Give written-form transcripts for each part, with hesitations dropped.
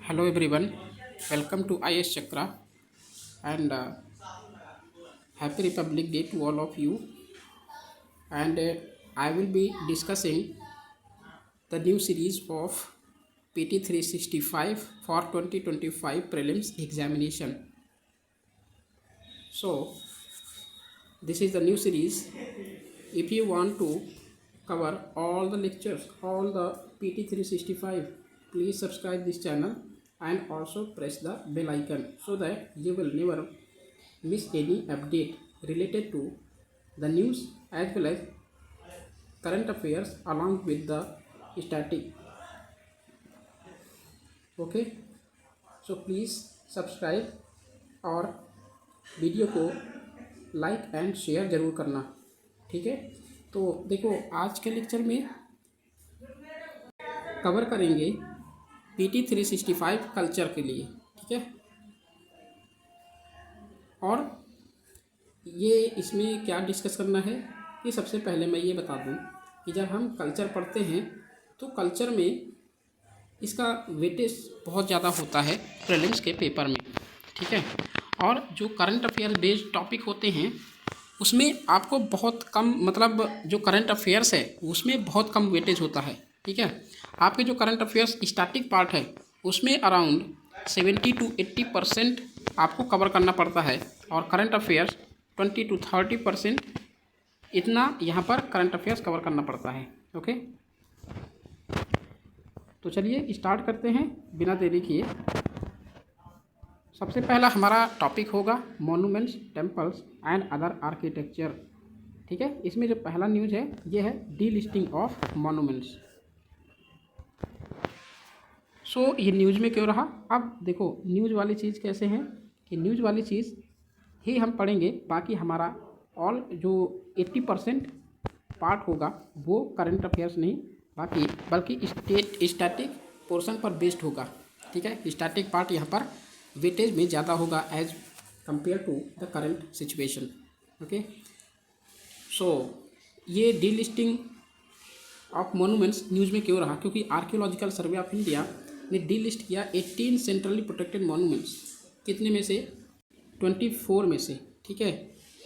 Hello everyone, welcome to IS Chakra and Happy Republic Day to all of you. And I will be discussing the new series of PT 365 for 2025 prelims examination. So, this is the new series. If you want to cover all the lectures, all the PT 365, please subscribe this channel and also press the bell icon so that you will never miss any update related to the news as well as current affairs along with the static. Okay, so please subscribe और video को like and share ज़रूर करना, ठीक है। तो देखो, आज के लेक्चर में कवर करेंगे PT 365 कल्चर के लिए, ठीक है। और ये इसमें क्या डिस्कस करना है कि सबसे पहले मैं ये बता दूं कि जब हम कल्चर पढ़ते हैं तो कल्चर में इसका वेटेज बहुत ज़्यादा होता है प्रीलिम्स के पेपर में, ठीक है। और जो करंट अफेयर बेस्ड टॉपिक होते हैं उसमें आपको बहुत कम, मतलब जो करंट अफेयर्स है उसमें बहुत कम वेटेज होता है, ठीक है। आपके जो करंट अफेयर्स स्टैटिक पार्ट है उसमें अराउंड 70 to 80% आपको कवर करना पड़ता है और करंट अफेयर्स 20 to 30% इतना यहाँ पर करंट अफेयर्स कवर करना पड़ता है। ओके, तो चलिए स्टार्ट करते हैं बिना देरी किए। सबसे पहला हमारा टॉपिक होगा monuments, temples and other architecture, ठीक है। इसमें जो पहला न्यूज़ है ये है डी लिस्टिंग ऑफ मॉन्यूमेंट्स। सो ये न्यूज़ में क्यों रहा? अब देखो, न्यूज़ वाली चीज़ कैसे है कि न्यूज़ वाली चीज़ ही हम पढ़ेंगे, बाकी हमारा ऑल जो 80% पार्ट होगा वो करंट अफेयर्स नहीं बल्कि स्टैटिक पोर्शन पर बेस्ड होगा, ठीक है। स्टैटिक पार्ट यहाँ पर वेटेज में ज़्यादा होगा as compare to the current situation. Okay, so ये delisting of monuments news में क्यों रहा? क्योंकि आर्कियोलॉजिकल सर्वे ऑफ इंडिया ने डी लिस्ट किया 18 सेंट्रली प्रोटेक्टेड मॉन्यूमेंट्स। कितने में से? 24 में से, ठीक है।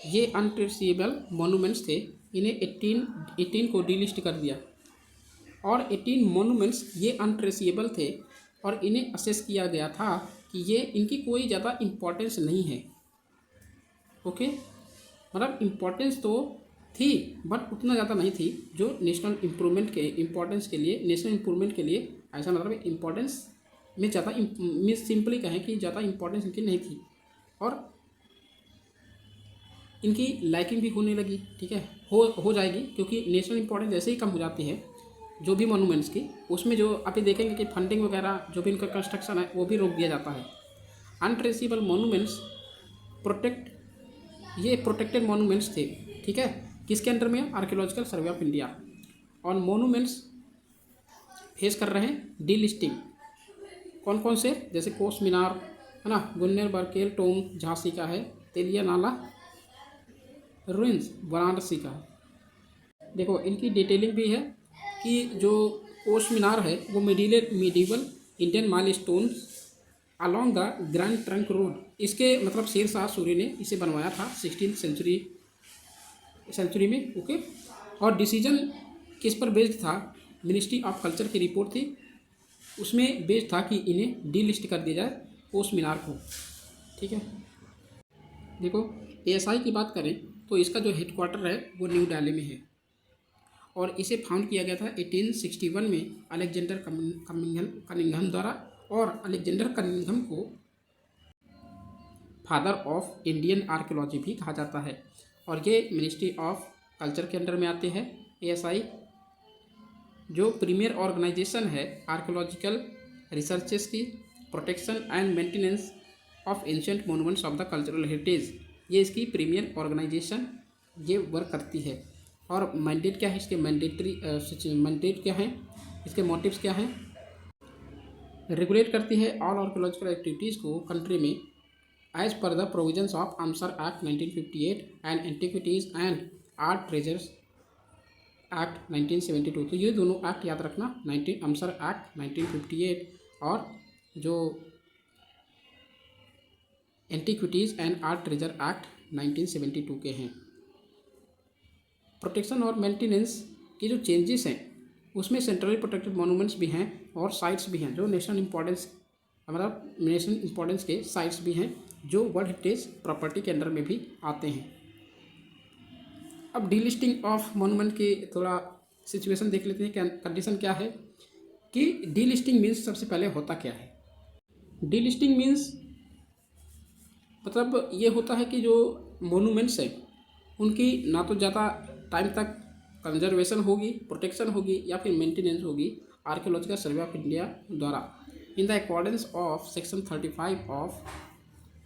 ये अनट्रेसेबल मॉन्यूमेंट्स थे, इन्हें 18 को डी लिस्ट कर दिया और 18 मॉन्यूमेंट्स ये अनट्रेसेबल थे और इन्हें असेस किया गया था कि ये इनकी कोई ज़्यादा इम्पोर्टेंस नहीं है। ओके, मतलब इम्पोर्टेंस तो थी बट उतना ज़्यादा नहीं थी जो नेशनल इम्प्रूवमेंट के इम्पोर्टेंस के लिए, नेशनल इम्प्रूवमेंट के लिए, ऐसा मतलब इम्पोर्टेंस में ज़्यादा, मीन्स सिंपली कहें कि ज़्यादा इम्पोर्टेंस इनकी नहीं थी और इनकी लाइकिंग भी होने लगी, ठीक है। हो जाएगी क्योंकि नेशनल इम्पोर्टेंस जैसे ही कम हो जाती है जो भी मॉन्यूमेंट्स की, उसमें जो आप ये देखेंगे कि फंडिंग वगैरह जो भी इनका कंस्ट्रक्शन है वो भी रोक दिया जाता है। अनट्रेसेबल मॉन्यूमेंट्स ये प्रोटेक्टेड मॉन्यूमेंट्स थे, ठीक है। किसके अंडर में? Archaeological survey of India. और मॉन्यूमेंट्स फेस कर रहे हैं डी लिस्टिंग। कौन कौन से? जैसे कोस मीनार है ना, गुन्नेर बरकेल टोम झांसी का है, तेलिया नाला रुइंस वाराणसी का है। देखो, इनकी डिटेलिंग भी है कि जो कोस मीनार है वो medieval Indian milestones along the grand trunk road, इसके मतलब शेरशाह सूरी ने इसे बनवाया था 16th सेंचुरी में। ओके, और डिसीजन किस पर बेस्ड था? मिनिस्ट्री ऑफ कल्चर की रिपोर्ट थी, उसमें बेस्ड था कि इन्हें डी लिस्ट कर दिया जाए कोस मीनार को, ठीक है। देखो, ASI की बात करें तो इसका जो हेडक्वार्टर है वो न्यू दिल्ली में है और इसे फाउंड किया गया था 1861 में अलेक्जेंडर कनिंघम द्वारा। और अलेक्जेंडर कनिंघम को फादर ऑफ इंडियन आर्कियोलॉजी भी कहा जाता है और ये मिनिस्ट्री ऑफ कल्चर के अंडर में आते हैं। ASI जो प्रीमियर ऑर्गेनाइजेशन है आर्कियोलॉजिकल रिसर्चेस की, protection and maintenance of ancient monuments of the cultural heritage, ये इसकी प्रीमियर ऑर्गेनाइजेशन ये वर्क करती है। और मैंडेट क्या है इसके? मैंडेट क्या है इसके? मोटिव्स क्या हैं? रेगुलेट करती है ऑल आर्कियोलॉजिकल एक्टिविटीज़ को कंट्री में एज पर the provisions of AMASR act 1958 and antiquities and art treasures act 1972। तो ये दोनों एक्ट याद रखना, आर्मसर एक्ट 1958 और जो antiquities and art treasure act 1972 के हैं। प्रोटेक्शन और मेंटेनेंस की जो चेंजेस हैं उसमें सेंट्रली प्रोटेक्टेड मोनूमेंट्स भी हैं और साइट्स भी हैं जो नेशनल इंपॉर्टेंस, मतलब नेशनल इंपॉर्टेंस के साइट्स भी हैं जो वर्ल्ड हेरिटेज प्रॉपर्टी के अंडर में भी आते हैं। अब डीलिस्टिंग ऑफ मोनूमेंट की थोड़ा सिचुएशन देख लेते हैं। कंडीशन क्या है कि डीलिस्टिंग मीन्स सबसे पहले होता क्या है। डीलिस्टिंग मीन्स मतलब ये होता है कि जो मोनूमेंट्स हैं उनकी ना तो ज़्यादा टाइम तक कंजर्वेशन होगी, प्रोटेक्शन होगी या फिर मेंटेनेंस होगी आर्कियोलॉजिकल सर्वे ऑफ इंडिया द्वारा in the accordance of section 35 of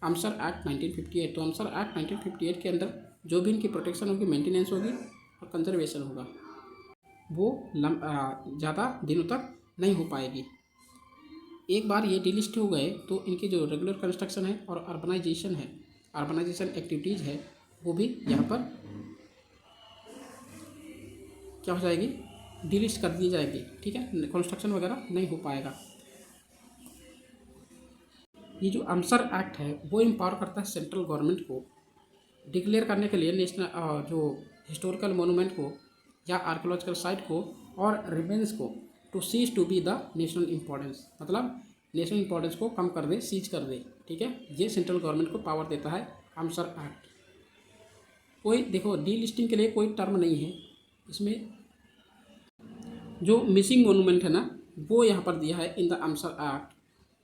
AMASR act 1958। तो अमसर एक्ट 1958 के अंदर जो भी इनकी प्रोटेक्शन होगी, मेंटेनेंस होगी और कंजर्वेशन होगा वो ज़्यादा दिनों तक नहीं हो पाएगी। एक बार ये डिलिस्ट हो गए तो इनकी जो रेगुलर कंस्ट्रक्शन है और अर्बनाइजेशन है, अर्बनाइजेशन एक्टिविटीज़ है वो भी यहाँ पर क्या हो जाएगी, डिलिस्ट कर दी जाएगी। ठीक है, कंस्ट्रक्शन वगैरह नहीं हो पाएगा। ये जो अमसर एक्ट है वो एम्पावर करता है सेंट्रल गवर्नमेंट को डिक्लेयर करने के लिए नेशनल जो हिस्टोरिकल मोनूमेंट को या आर्कियोलॉजिकल साइट को और रिमेन्स को to cease to be the national importance, मतलब नेशनल इंपॉर्टेंस को कम कर दे, सीज कर दे। ठीक है, ये सेंट्रल गवर्नमेंट को पावर देता है अमसर एक्ट। कोई देखो डीलिस्टिंग के लिए कोई टर्म नहीं है इसमें। जो मिसिंग मोनूमेंट है ना वो यहाँ पर दिया है इन द अमसर एक्ट।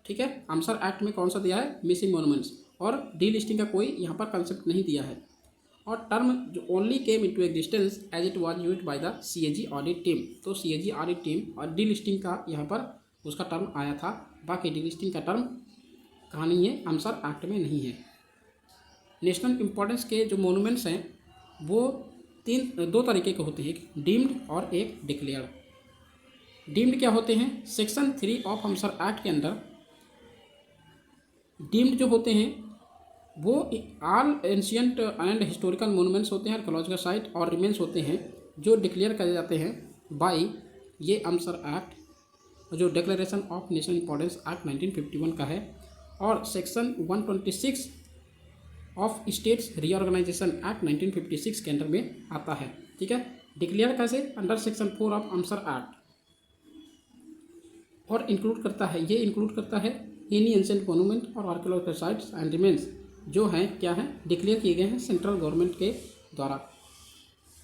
ठीक है, अमसर एक्ट में कौन सा दिया है, मिसिंग मोनूमेंट्स, और डीलिस्टिंग का कोई यहाँ पर कंसेप्ट नहीं दिया है। और टर्म जो only came into existence as it was used by the CAG audit team. तो सीएजी ऑडिट टीम और डीलिस्टिंग का यहाँ पर उसका टर्म आया था, बाकी डीलिस्टिंग का टर्म कहाँ नहीं है, अमसर एक्ट में नहीं है। नेशनल इंपॉर्टेंस के जो मोनूमेंट्स हैं वो दो तरीके के होते हैं, एक डीम्ड और एक डिक्लेयर्ड। डीम्ड क्या होते हैं, सेक्शन 3 ऑफ अमसर एक्ट के अंदर डीम्ड जो होते हैं वो all ancient and historical monuments होते हैं, आर्कियोलॉजिकल साइट और रिमेन्स होते हैं जो डिक्लेयर करे जाते हैं बाय ये अमसर एक्ट, जो declaration of national importance act 1951 का है। और section 126 of states reorganisation act 1956 के अंडर में आता है। ठीक है, डिक्लेयर कैसे, under section 4 of AMASR act. और इंक्लूड करता है, ये इंक्लूड करता है एनी एंशिएंट मोनूमेंट और आर्कियोलॉजिकल साइट्स एंड रिमेन्स जो हैं क्या हैं, डिक्लेयर किए गए हैं सेंट्रल गवर्नमेंट के द्वारा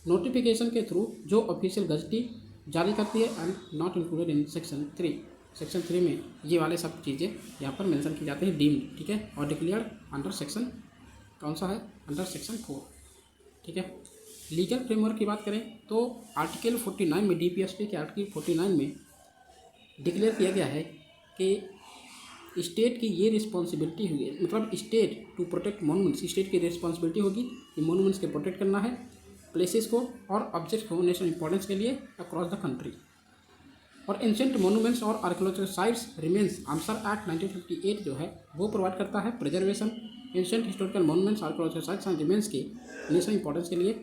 नोटिफिकेशन के थ्रू जो ऑफिशियल गजटी जारी करती है and not included in section 3। Section 3 में ये वाले सब चीज़ें यहाँ पर मेंशन की जाती है डीम्ड। ठीक है, और डिक्लेयर्ड अंडर सेक्शन कौन सा है, अंडर सेक्शन 4। ठीक है, लीगल फ्रेमवर्क की बात करें तो आर्टिकल 49 में, डीपीएसपी के आर्टिकल 49 में डिक्लेयर किया गया है कि स्टेट की ये रिस्पॉन्सिबिलिटी हुई, मतलब state to protect monuments, state की रिस्पॉन्सिबिलिटी होगी कि मोनूमेंट्स के प्रोटेक्ट करना है, प्लेसेस को और ऑब्जेक्ट को नेशनल इंपॉर्टेंस के लिए अक्रॉस द कंट्री। और एंशिएंट मोनूमेंट्स और आर्कियोलॉजिकल साइट्स रिमेन्स अमसर एक्ट 1958 जो है वो प्रोवाइड करता है preservation ancient historical monuments, archaeological sites and remains के नेशनल इंपॉर्टेंस के लिए।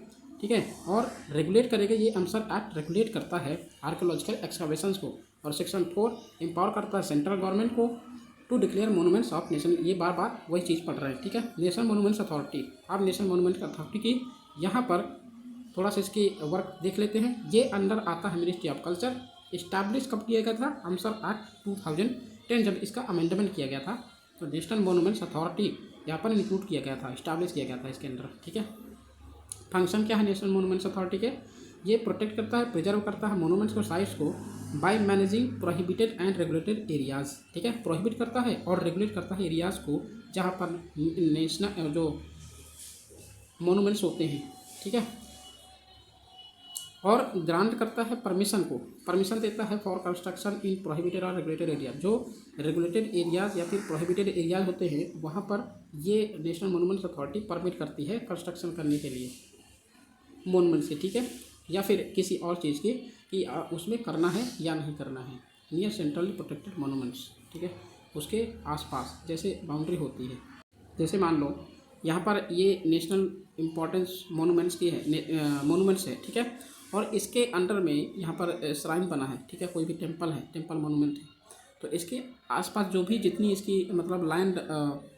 ठीक है, और रेगुलेट करेगा, ये अमसर एक्ट रेगुलेट करता है आर्कियोलॉजिकल एक्सकवेशंस को। और सेक्शन 4 एम्पावर करता है सेंट्रल गवर्नमेंट को to declare monuments of nation. ये बार बार वही चीज़ पढ़ रहे हैं। ठीक है, नेशनल मोनूमेंट्स अथॉरिटी। अब नेशनल मोनूमेंट अथॉरिटी की यहाँ पर थोड़ा सा इसकी वर्क देख लेते हैं। ये अंडर आता है मिनिस्ट्री ऑफ कल्चर। इस्टेब्लिश कब किया गया था, अमसर एक्ट 2010 जब इसका अमेंडमेंट किया गया था तो नेशनल मोनूमेंट्स अथॉरिटी यहाँ पर इंक्लूड किया गया था, इस्टेब्लिश किया गया था इसके अंदर। ठीक है, फंक्शन क्या है नेशनल मोनूमेंट्स अथॉरिटी के, ये प्रोटेक्ट करता है, प्रिजर्व करता है मोनूमेंट्स को, साइट्स को by managing prohibited and regulated areas. ठीक है, प्रोहिबिट करता है और रेगुलेट करता है एरियाज़ को जहाँ पर नेशनल जो मोनूमेंट्स होते हैं। ठीक है, और ग्रांट करता है परमिशन को, परमिशन देता है फॉर कंस्ट्रक्शन इन प्रोहिबिटेड और रेगुलेटेड एरिया। जो रेगुलेटेड एरियाज़ या फिर प्रोहिबिटेड एरियाज होते हैं वहाँ पर ये नेशनल मोनूमेंट्स अथॉरिटी परमिट करती है कंस्ट्रक्शन करने के लिए मोनूमेंट्स के। ठीक है, या फिर किसी और चीज़ की कि उसमें करना है या नहीं करना है, नियर सेंट्रली प्रोटेक्टेड मोनूमेंट्स। ठीक है, उसके आसपास जैसे बाउंड्री होती है, जैसे मान लो यहाँ पर ये नेशनल इम्पोर्टेंस मोनूमेंट्स की है, मोनूमेंट्स है। ठीक है, और इसके अंडर में यहाँ पर श्राइन बना है। ठीक है, कोई भी टेम्पल है, टेम्पल मोनूमेंट है, तो इसके आसपास जो भी जितनी इसकी मतलब लैंड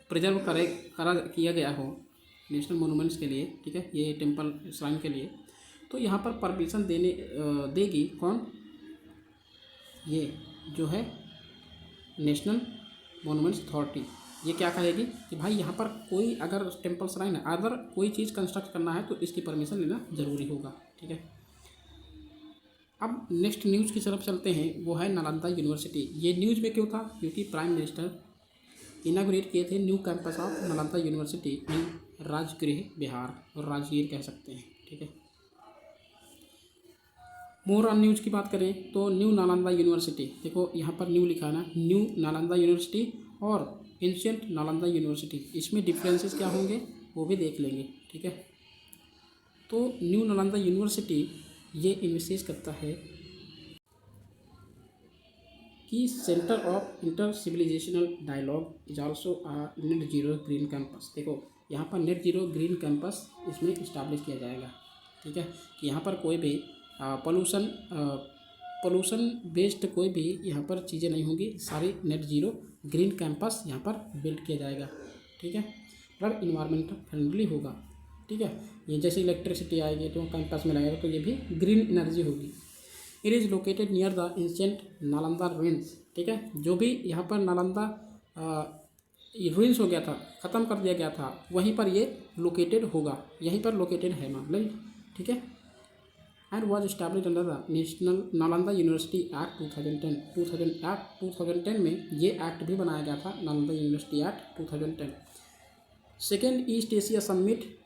प्रिजर्व करा किया गया हो नेशनल मोनूमेंट्स के लिए, ठीक है, ये टेम्पल श्राइन के लिए, तो यहाँ पर परमिशन देगी कौन, ये जो है नेशनल मोनूमेंट्स अथॉरिटी। ये क्या कहेगी कि भाई यहाँ पर कोई अगर टेम्पल श्राइन है, अदर कोई चीज़ कंस्ट्रक्ट करना है तो इसकी परमिशन लेना ज़रूरी होगा, ठीक है। अब नेक्स्ट न्यूज़ की तरफ चलते हैं, वो है नालंदा यूनिवर्सिटी। ये न्यूज़ में क्यों था, क्योंकि प्राइम मिनिस्टर इनाग्रेट किए थे new campus of Nalanda university in Rajgriha Bihar, और राजगीर कह सकते हैं, ठीक है। मोर ऑन न्यूज़ की बात करें तो न्यू नालंदा यूनिवर्सिटी, देखो यहाँ पर न्यू लिखा है ना, न्यू नालंदा यूनिवर्सिटी और एंशिएंट नालंदा यूनिवर्सिटी, इसमें डिफरेंसेस क्या होंगे वो भी देख लेंगे, ठीक है। तो न्यू नालंदा यूनिवर्सिटी ये इन्वेस्टिगेट करता है कि centre of inter civilisational dialogue is also net zero green campus. देखो यहाँ पर नेट जीरो ग्रीन कैंपस इसमें इस्टेब्लिश किया जाएगा, ठीक है, कि यहाँ पर कोई भी पोल्यूशन बेस्ड कोई भी यहाँ पर चीज़ें नहीं होंगी, सारी नेट जीरो ग्रीन कैंपस यहाँ पर बिल्ड किया जाएगा, ठीक है, मतलब इन्वायरमेंटल फ्रेंडली होगा, ठीक है। ये जैसे इलेक्ट्रिसिटी आएगी तो कैंपस में लगेगा तो ये भी ग्रीन एनर्जी होगी। It is located near the ancient Nalanda ruins, ठीक है, जो भी यहाँ पर नालंदा रुइंस हो गया था, ख़त्म कर दिया गया था, वहीं पर ये लोकेटेड होगा, यहीं पर लोकेटेड है मान लें, ठीक है। And was establish under the national Nalanda university act 2010। 2010 में ये एक्ट भी बनाया गया था, Nalanda university act 2010। Second east Asia summit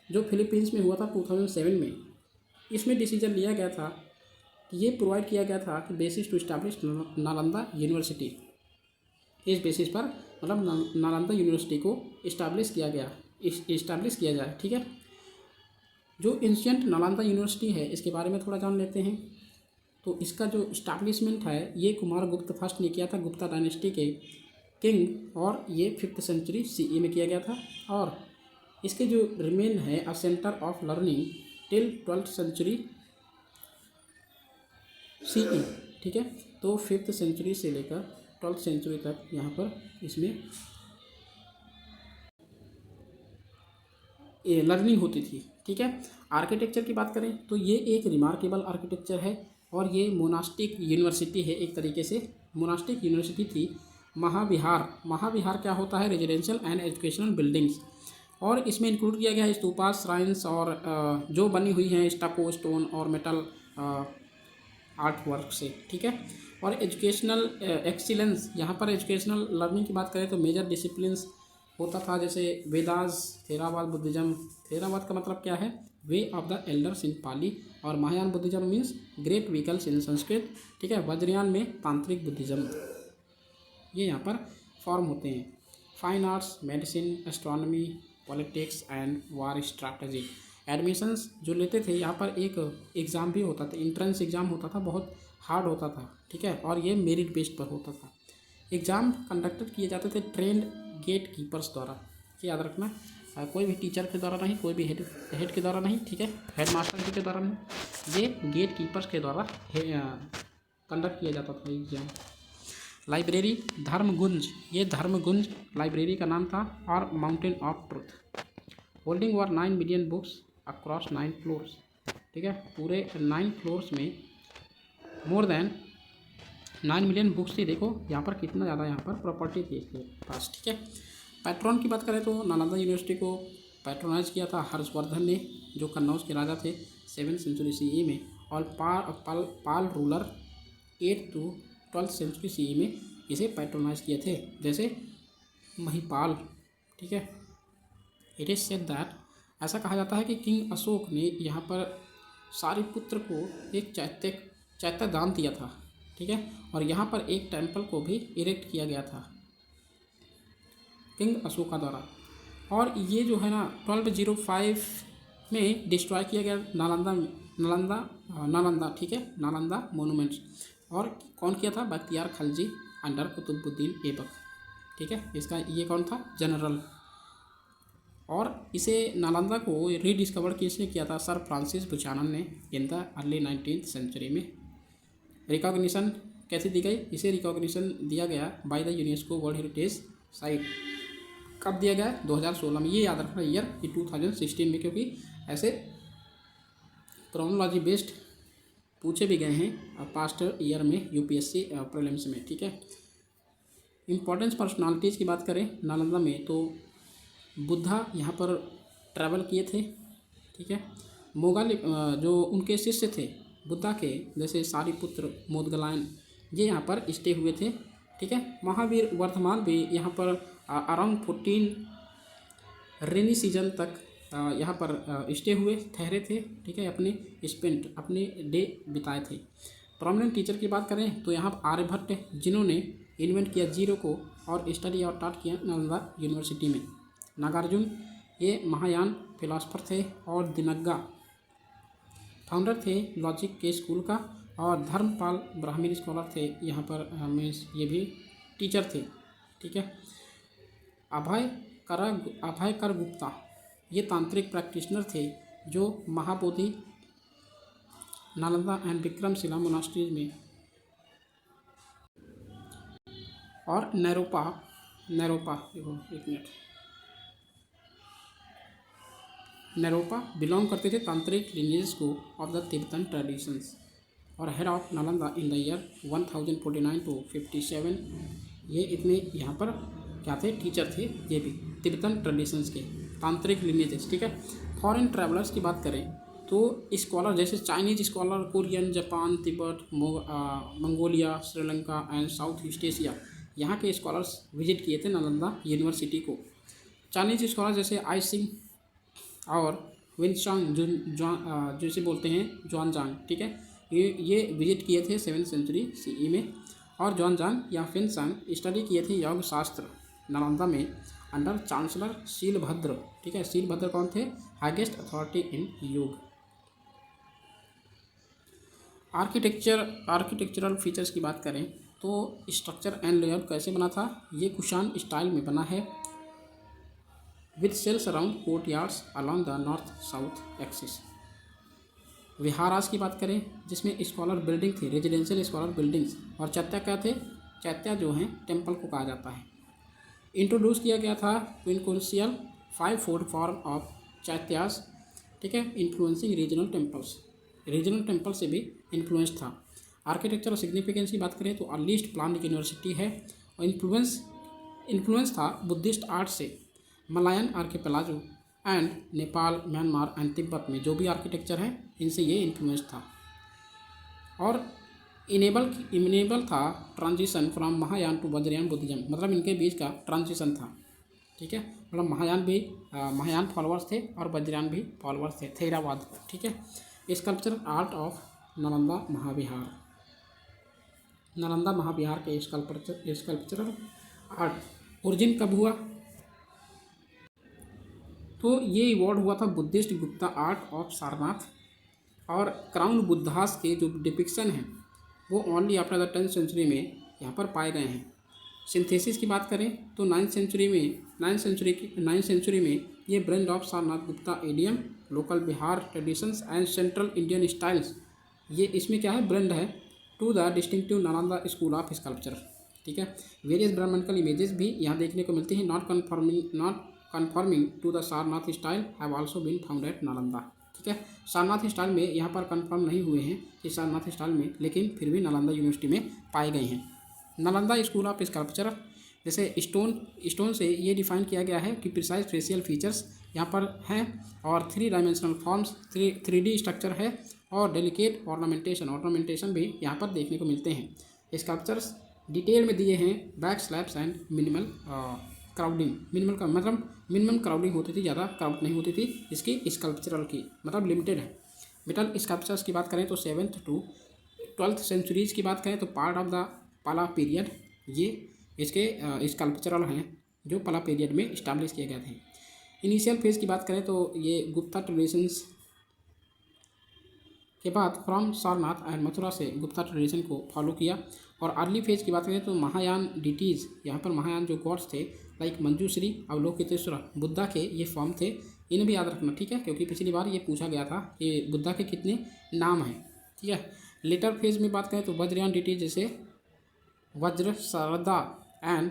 जो फिलीपींस में हुआ था 2007 में, इसमें डिसीजन लिया गया था कि ये प्रोवाइड किया गया था कि basis to establish Nalanda university, इस बेसिस पर मतलब नालंदा यूनिवर्सिटी को इस्टेब्लिश किया जाए, ठीक है। जो एंशिएंट नालंदा यूनिवर्सिटी है इसके बारे में थोड़ा जान लेते हैं। तो इसका जो इस्टेब्लिशमेंट है ये कुमारगुप्त फर्स्ट ने किया था, गुप्ता डायनेस्टी के किंग, और ये 5th सेंचुरी CE में किया गया था। और इसके जो रिमेन है a centre of learning till 12th century CE, ठीक है। तो 5th सेंचुरी से लेकर 12th सेंचुरी तक यहाँ पर इसमें लर्निंग होती थी, ठीक है। आर्किटेक्चर की बात करें तो ये एक रिमार्केबल आर्किटेक्चर है, और ये मोनास्टिक यूनिवर्सिटी है, एक तरीके से मोनास्टिक यूनिवर्सिटी थी। महाविहार क्या होता है, रेजिडेंशियल एंड एजुकेशनल बिल्डिंग्स, और इसमें इंक्लूड किया गया है स्तूपा, श्राइन्स, और जो बनी हुई हैं स्टको, स्टोन और मेटल आर्ट वर्क से, ठीक है। और एजुकेशनल एक्सीलेंस, यहाँ पर एजुकेशनल लर्निंग की बात करें तो मेजर डिसिप्लिन्स होता था, जैसे वेदास, थेरावाद बुद्धिज्म। थेरावाद का मतलब क्या है, way of the elders in Pali, और Mahayana Buddhism means great vehicles in Sanskrit, ठीक है। वज्रयान में तांत्रिक बुद्धिज्म, ये यहाँ पर फॉर्म होते हैं। Fine arts, medicine, astronomy, politics and war strategy. Admissions जो लेते थे यहाँ पर एक एग्ज़ाम भी होता था, इंट्रेंस एग्ज़ाम होता था, बहुत हार्ड होता था, ठीक है, और ये मेरिट बेस्ड पर होता था। एग्ज़ाम कंडक्टेड किए जाते थे ट्रेंड गेट कीपर्स द्वारा, ये याद रखना, कोई भी टीचर के द्वारा नहीं, कोई भी हेड के द्वारा नहीं, ठीक है, हेड मास्टर जी के द्वारा नहीं, ये गेट कीपर्स के द्वारा कंडक्ट किया जाता था एग्जाम। लाइब्रेरी धर्मगुंज, ये धर्मगुंज लाइब्रेरी का नाम था, और mountain of truth. Holding were 9 million books across 9 floors, ठीक है, पूरे 9 फ्लोर्स में मोर देन 9 मिलियन बुक्स थी। देखो यहाँ पर कितना ज़्यादा यहाँ पर प्रॉपर्टी थी इसके पास, ठीक है। पैट्रॉन की बात करें तो नालंदा यूनिवर्सिटी को पैट्रोनाइज किया था हर्षवर्धन ने, जो कन्नौज के राजा थे 7th सेंचुरी CE में, और Pala ruler 8th to 12th century CE में इसे पैट्रोनाइज किए थे, जैसे महिपाल, ठीक है। इट इज सेड दैट, ऐसा कहा जाता है कि किंग अशोक ने यहाँ पर सारे पुत्र को एक चैत्य दान दिया था, ठीक है, और यहाँ पर एक टेम्पल को भी इरेक्ट किया गया था किंग अशोका द्वारा। और ये जो है ना 1205 में डिस्ट्रॉय किया गया नालंदा, ठीक है, नालंदा मोनूमेंट्स। और कौन किया था, बख्तियार खलजी अंडर कुतुबुद्दीन ऐबक, ठीक है, इसका ये कौन था, जनरल। और इसे नालंदा को रीडिस्कवर किसने किया था, सर फ्रांसिस बुचानन ने in the early 19th century में। रिकॉग्निशन कैसे दी गई, इसे रिकॉग्निशन दिया गया by the UNESCO world heritage site. कब दिया गया, 2016 में। ये याद रखना ईयर कि 2016 में, क्योंकि ऐसे क्रोनोलॉजी बेस्ड पूछे भी गए हैं पास्ट ईयर में यूपीएससी प्रीलिम्स में, ठीक है। इम्पोर्टेंस पर्सनालिटीज़ की बात करें नालंदा में तो बुद्धा यहाँ पर ट्रैवल किए थे, ठीक है। मोगल जो उनके शिष्य थे बुद्धा के, जैसे सारिपुत्र, मोदगलायन, ये यहाँ पर स्टे हुए थे, ठीक है। महावीर वर्धमान भी यहाँ पर अराउंड 14 रेनी सीजन तक यहाँ पर स्टे हुए, ठहरे थे, ठीक है। अपने डे बिताए थे। प्रोमिनेंट टीचर की बात करें तो यहाँ आर्यभट्ट, जिन्होंने इन्वेंट किया जीरो को और स्टडी और टाट किया नालंदा यूनिवर्सिटी में। नागार्जुन ये महायान फिलासफर थे, और दिनग्गा फाउंडर थे लॉजिक के स्कूल का, और धर्मपाल ब्राह्मण स्कॉलर थे यहाँ पर, मीन्स ये भी टीचर थे, ठीक है। अभयकर गुप्ता ये तांत्रिक प्रैक्टिशनर थे जो महाबोधि, नालंदा एंड विक्रमशिला मोनास्ट्रीज में। और नैरोपा देखो एक मिनट, नैरोपा बिलोंग करते थे तांत्रिक लिनियज को ऑफ द तिब्बतन ट्रेडिशंस, और head of Nalanda in the year 1049 to 57। ये इतने यहाँ पर क्या थे, टीचर थे, ये भी तिब्बतन ट्रेडिशंस के तांत्रिक लिनियजेस, ठीक है। फॉरेन ट्रैवलर्स की बात करें तो स्कॉलर जैसे Chinese scholar, Korean, Japan, Tibet, Mongolia, Sri Lanka and south east Asia, यहाँ के स्कॉलर्स विजिट किए थे नालंदा यूनिवर्सिटी को। चाइनीज स्कॉलर जैसे आई सिंह और विनचांग, जैसे बोलते हैं जुआनजांग, ठीक है, ये विजिट किए थे 7th सेंचुरी CE में। और जुआनजांग या फिनचांग स्टडी किए थे योग शास्त्र नालंदा में अंडर चांसलर शीलभद्र, ठीक है। शीलभद्र कौन थे, हाईएस्ट अथॉरिटी इन योग। आर्किटेक्चरल फीचर्स की बात करें तो स्ट्रक्चर एंड लेआउट कैसे बना था, ये कुशान स्टाइल में बना है, with cells around courtyards along the north south axis. Viharas की बात करें जिसमें स्कॉलर बिल्डिंग थी, रेजिडेंशियल स्कॉलर बिल्डिंग्स, और चैत्या क्या थे, चैत्या जो हैं टेम्पल को कहा जाता है। इंट्रोड्यूस किया गया था क्विंकोशियल 5-fold फॉर्म ऑफ चैत्यास, ठीक है, इन्फ्लुएंसिंग रीजनल टेम्पल से भी इन्फ्लुएंस था। आर्किटेक्चरल सिग्निफिकेंस की बात करें तो अर्लीस्ट प्लान्ड यूनिवर्सिटी है, और इन्फ्लुएंस था बुद्धिस्ट आर्ट से, Malayan archipelago and Nepal, Myanmar and Tibet में जो भी आर्किटेक्चर है इनसे ये इन्फ्लुएंस था। और इनेबल था transition from Mahayana to Vajrayana Buddhism, मतलब इनके बीच का ट्रांजिशन था, ठीक है। मतलब महायान फॉलोअर्स थे और वज्रयान भी फॉलोअर्स थे, थेरावाद, ठीक है। स्कल्पचरल आर्ट ऑफ नालंदा महाविहार के स्कल्पचरल आर्ट ओरिजिन कब हुआ, तो ये इवॉल्व हुआ था Buddhist Gupta art of Sarnath, और क्राउन बुद्धास के जो डिपिक्शन हैं वो only after the 10th century में यहाँ पर पाए गए हैं। सिंथेसिस की बात करें तो 9th सेंचुरी में ये blend of Sarnath Gupta idiom, local Bihar traditions and central Indian styles, ये इसमें क्या है, ब्लेंड है to the distinctive Nalanda school of sculpture, ठीक है। वेरियस ब्राह्मणिकल इमेजेस भी यहाँ देखने को मिलती हैं, not conforming to the Sarnath style have also been found at Nalanda, ठीक है। सारनाथ स्टाइल में यहाँ पर कंफर्म नहीं हुए हैं कि सारनाथ स्टाइल में, लेकिन फिर भी नालंदा यूनिवर्सिटी में पाए गए हैं। नालंदा स्कूल ऑफ स्कल्पचर जैसे स्टोन से ये डिफाइन किया गया है कि प्रिसाइज फेशियल फीचर्स यहाँ पर हैं, और 3 डायमेंशनल फॉर्म्स, 3D स्ट्रक्चर है, और डेलिकेट ऑर्नामेंटेशन भी यहाँ पर देखने को मिलते हैं। स्कल्पचर्स डिटेल में दिए हैं, back slabs and minimal crowding, minimum crowding होती थी, ज़्यादा क्राउड नहीं होती थी इसकी स्कल्पचरल की, मतलब लिमिटेड है। मेटल स्कल्पचर्स की बात करें तो 7th to 12th सेंचुरीज़ की बात करें तो पार्ट ऑफ द पाला पीरियड, ये इसके स्कल्पचरल हैं जो पाला पीरियड में इस्टेब्लिश किए गए थे। इनिशियल फेज़ की बात करें तो ये गुप्ता ट्रेडिशंस के बाद फ्रॉम सारनाथ एंड मथुरा से गुप्ता ट्रेडिशन को फॉलो किया। और अर्ली फेज की बात करें तो महायान डिटीज़, यहाँ पर महायान जो गॉड्स थे लाइक मंजूश्री, अवलोकितेश्वर, बुद्धा के ये फॉर्म थे, इन्हें भी याद रखना, ठीक है, क्योंकि पिछली बार ये पूछा गया था कि बुद्धा के कितने नाम हैं, ठीक है। लेटर फेज में बात करें तो वज्रयान डिटीज जैसे वज्रसरदा एंड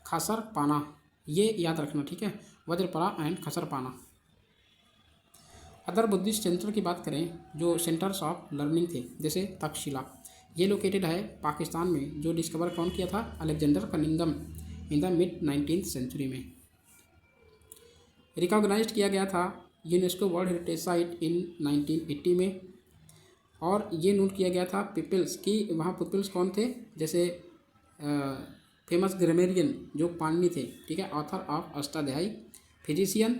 खसरपाना, ये याद रखना, ठीक है, वज्रपरा एंड खसरपाना। अदर बुद्धिस्ट सेंटर की बात करें जो सेंटर्स ऑफ लर्निंग थे, जैसे तक्षशिला, ये लोकेटेड है पाकिस्तान में, जो डिस्कवर कौन किया था, Alexander Cunningham in the mid 19th century में। रिकॉग्नाइज्ड किया गया था UNESCO world heritage site in 1980 में। और ये नोट किया गया था पीपल्स की, वहाँ पीपल्स कौन थे, जैसे फेमस ग्रामेरियन जो पाणिनि थे, ठीक है, ऑथर ऑफ अष्टाध्यायी, फिजिशियन,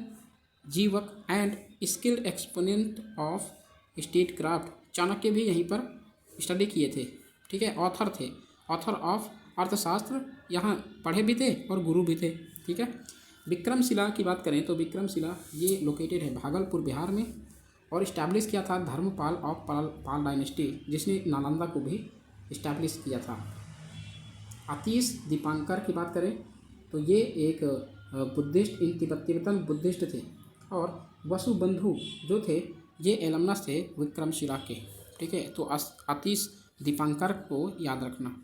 जीवक and skilled exponent of state craft, Chanakya भी यहीं पर स्टडी किए थे, ठीक है, ऑथर थे, ऑथर ऑफ अर्थशास्त्र, यहाँ पढ़े भी थे और गुरु भी थे, ठीक है। विक्रमशिला की बात करें तो विक्रमशिला ये लोकेटेड है भागलपुर बिहार में, और इस्टेब्लिश किया था धर्मपाल ऑफ पाल डायनेस्टी, जिसने नालंदा को भी इस्टेब्लिश किया था। आतिश दीपांकर की बात करें तो ये एक बुद्धिस्ट इन तिब्बतन बुद्धिस्ट थे, और वसुबंधु जो थे ये एलमनस थे विक्रमशिला के, ठीक है। तो आतिश दीपांकर को याद रखना।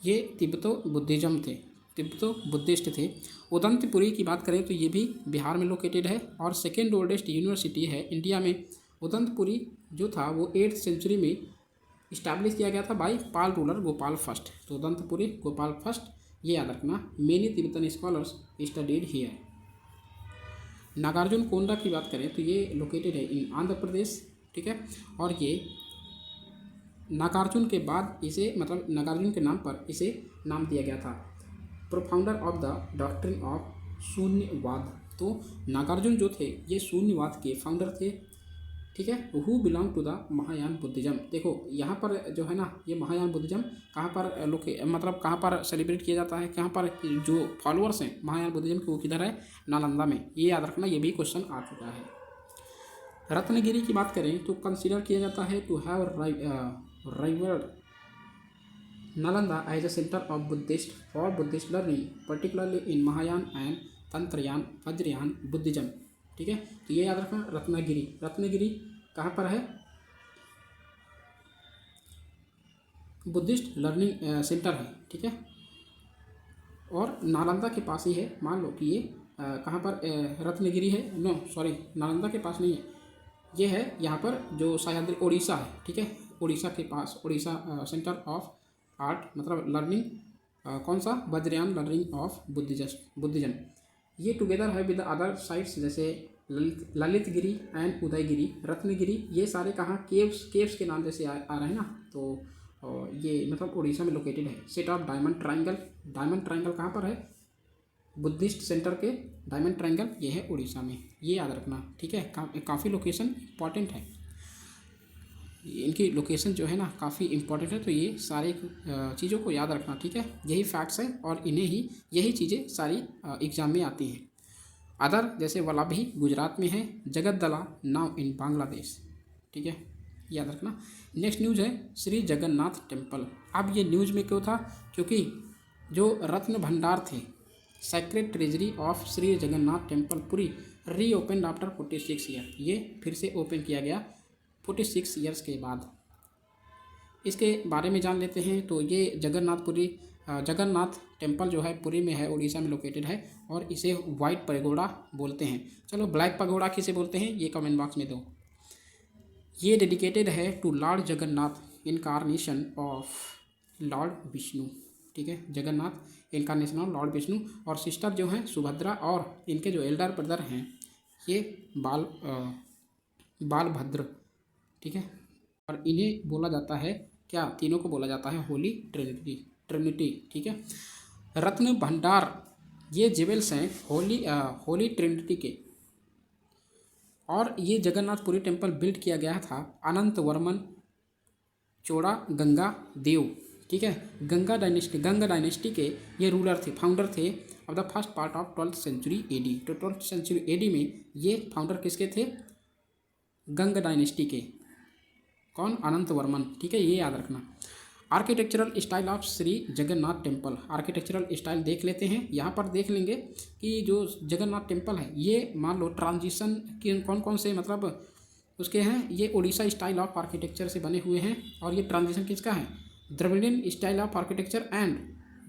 ये तिब्बतो बुद्धिज्म थे, तिब्बतो बुद्धिस्ट थे। उदंतपुरी की बात करें तो ये भी बिहार में लोकेटेड है, और सेकेंड ओल्डेस्ट यूनिवर्सिटी है इंडिया में। उदंतपुरी जो था वो 8th सेंचुरी में इस्टेब्लिश किया गया था by Pala ruler Gopala first. तो उदंतपुरी गोपाल फर्स्ट, ये याद रखना। Many Tibetan scholars studied here. Nagarjunakonda की बात करें तो ये लोकेटेड है इन आंध्र प्रदेश, ठीक है। और ये नागार्जुन के बाद इसे, मतलब नागार्जुन के नाम पर इसे नाम दिया गया था, प्रोफाउंडर ऑफ द डॉक्ट्रिन ऑफ शून्यवाद। तो नागार्जुन जो थे ये शून्यवाद के फाउंडर थे, ठीक है। Who belong to the Mahayana Buddhism. देखो यहाँ पर जो है ना, ये महायान बुद्धिज्म कहाँ पर मतलब कहाँ पर सेलिब्रेट किया जाता है, कहाँ पर जो फॉलोअर्स हैं महायान बुद्धिज्म के वो किधर है, नालंदा में। ये याद रखना, ये भी क्वेश्चन आ चुका है। रत्नगिरी की बात करें तो कंसिडर किया जाता है to have rivalled Nalanda as a centre of Buddhist for Buddhist learning, particularly in Mahayana and Tantrayana Vajrayana Buddhism, ठीक है। तो ये याद रखना रत्नगिरी। रत्नगिरी कहाँ पर है, बुद्धिस्ट लर्निंग सेंटर है, ठीक है, और नालंदा के पास ही है। मान लो कि ये कहाँ पर रत्नगिरी है, नो सॉरी नालंदा के पास नहीं है, ये है यहाँ पर जो सह्याद्री उड़ीसा है, ठीक है, उड़ीसा के पास, उड़ीसा सेंटर ऑफ आर्ट मतलब लर्निंग कौन सा, वज्रयान लर्निंग ऑफ बुद्धिज्म। ये टुगेदर है विद अदर साइट्स जैसे ललितगिरी एंड उदयगिरी, रत्नगिरी, ये सारे कहाँ केव्स के नाम जैसे आ रहे हैं ना। तो ये मतलब उड़ीसा में लोकेटेड है। सेट ऑफ डायमंड ट्राइंगल कहाँ पर है, बुद्धिस्ट सेंटर के डायमंड ट्राइंगल, ये है उड़ीसा में, ये याद रखना, ठीक है। काफ़ी लोकेशन इंपॉर्टेंट है, इनकी लोकेशन जो है ना काफ़ी इंपॉर्टेंट है। तो ये सारे चीज़ों को याद रखना, ठीक है। यही फैक्ट्स है और यही चीज़ें सारी एग्जाम में आती हैं। अदर जैसे वल्लभी गुजरात में है, जगतदला नाउ इन बांग्लादेश, ठीक है, याद रखना। नेक्स्ट न्यूज़ है श्री जगन्नाथ टेम्पल। अब ये न्यूज़ में क्यों था, क्योंकि जो रत्न भंडार थे, sacred treasury of Shri Jagannath temple Puri reopen after 46 year, ये फिर से ओपन किया गया 46 ईयर्स के बाद। इसके बारे में जान लेते हैं। तो ये जगन्नाथ टेम्पल जो है पुरी में है, उड़ीसा में लोकेटेड है, और इसे वाइट पगोड़ा बोलते हैं। चलो ब्लैक पगोड़ा किसे बोलते हैं ये कमेंट बॉक्स में दो। ये डेडिकेटेड है to lord Jagannath incarnation of lord Vishnu, ठीक है, Jagannath incarnation of lord Vishnu. और सिस्टर जो हैं सुभद्रा, और इनके जो एल्डर ब्रदर हैं ये बालभद्र, ठीक है। और इन्हें बोला जाता है क्या, तीनों को बोला जाता है होली ट्रिनिटी, ठीक है। रत्न भंडार ये जेवल्स हैं होली ट्रिनिटी के, और ये जगन्नाथपुरी टेम्पल बिल्ड किया गया था अनंत वर्मन चोड़ा गंगा देव, ठीक है। गंगा डायनेस्टी के ये रूलर थे, फाउंडर थे of the first part of 12th century AD. तो 12th सेंचुरी एडी में ये फाउंडर किसके थे, गंगा डायनेस्टी के, कौन, अनंत वर्मन, ठीक है, ये याद रखना। Architectural style of Shri Jagannath temple, architectural style देख लेते हैं। यहाँ पर देख लेंगे कि जो जगन्नाथ टेम्पल है ये मान लो ट्रांजिशन के कौन से मतलब उसके हैं, ये उड़ीसा स्टाइल ऑफ आर्किटेक्चर से बने हुए हैं। और ये ट्रांजिशन किसका है, Dravidian style of architecture and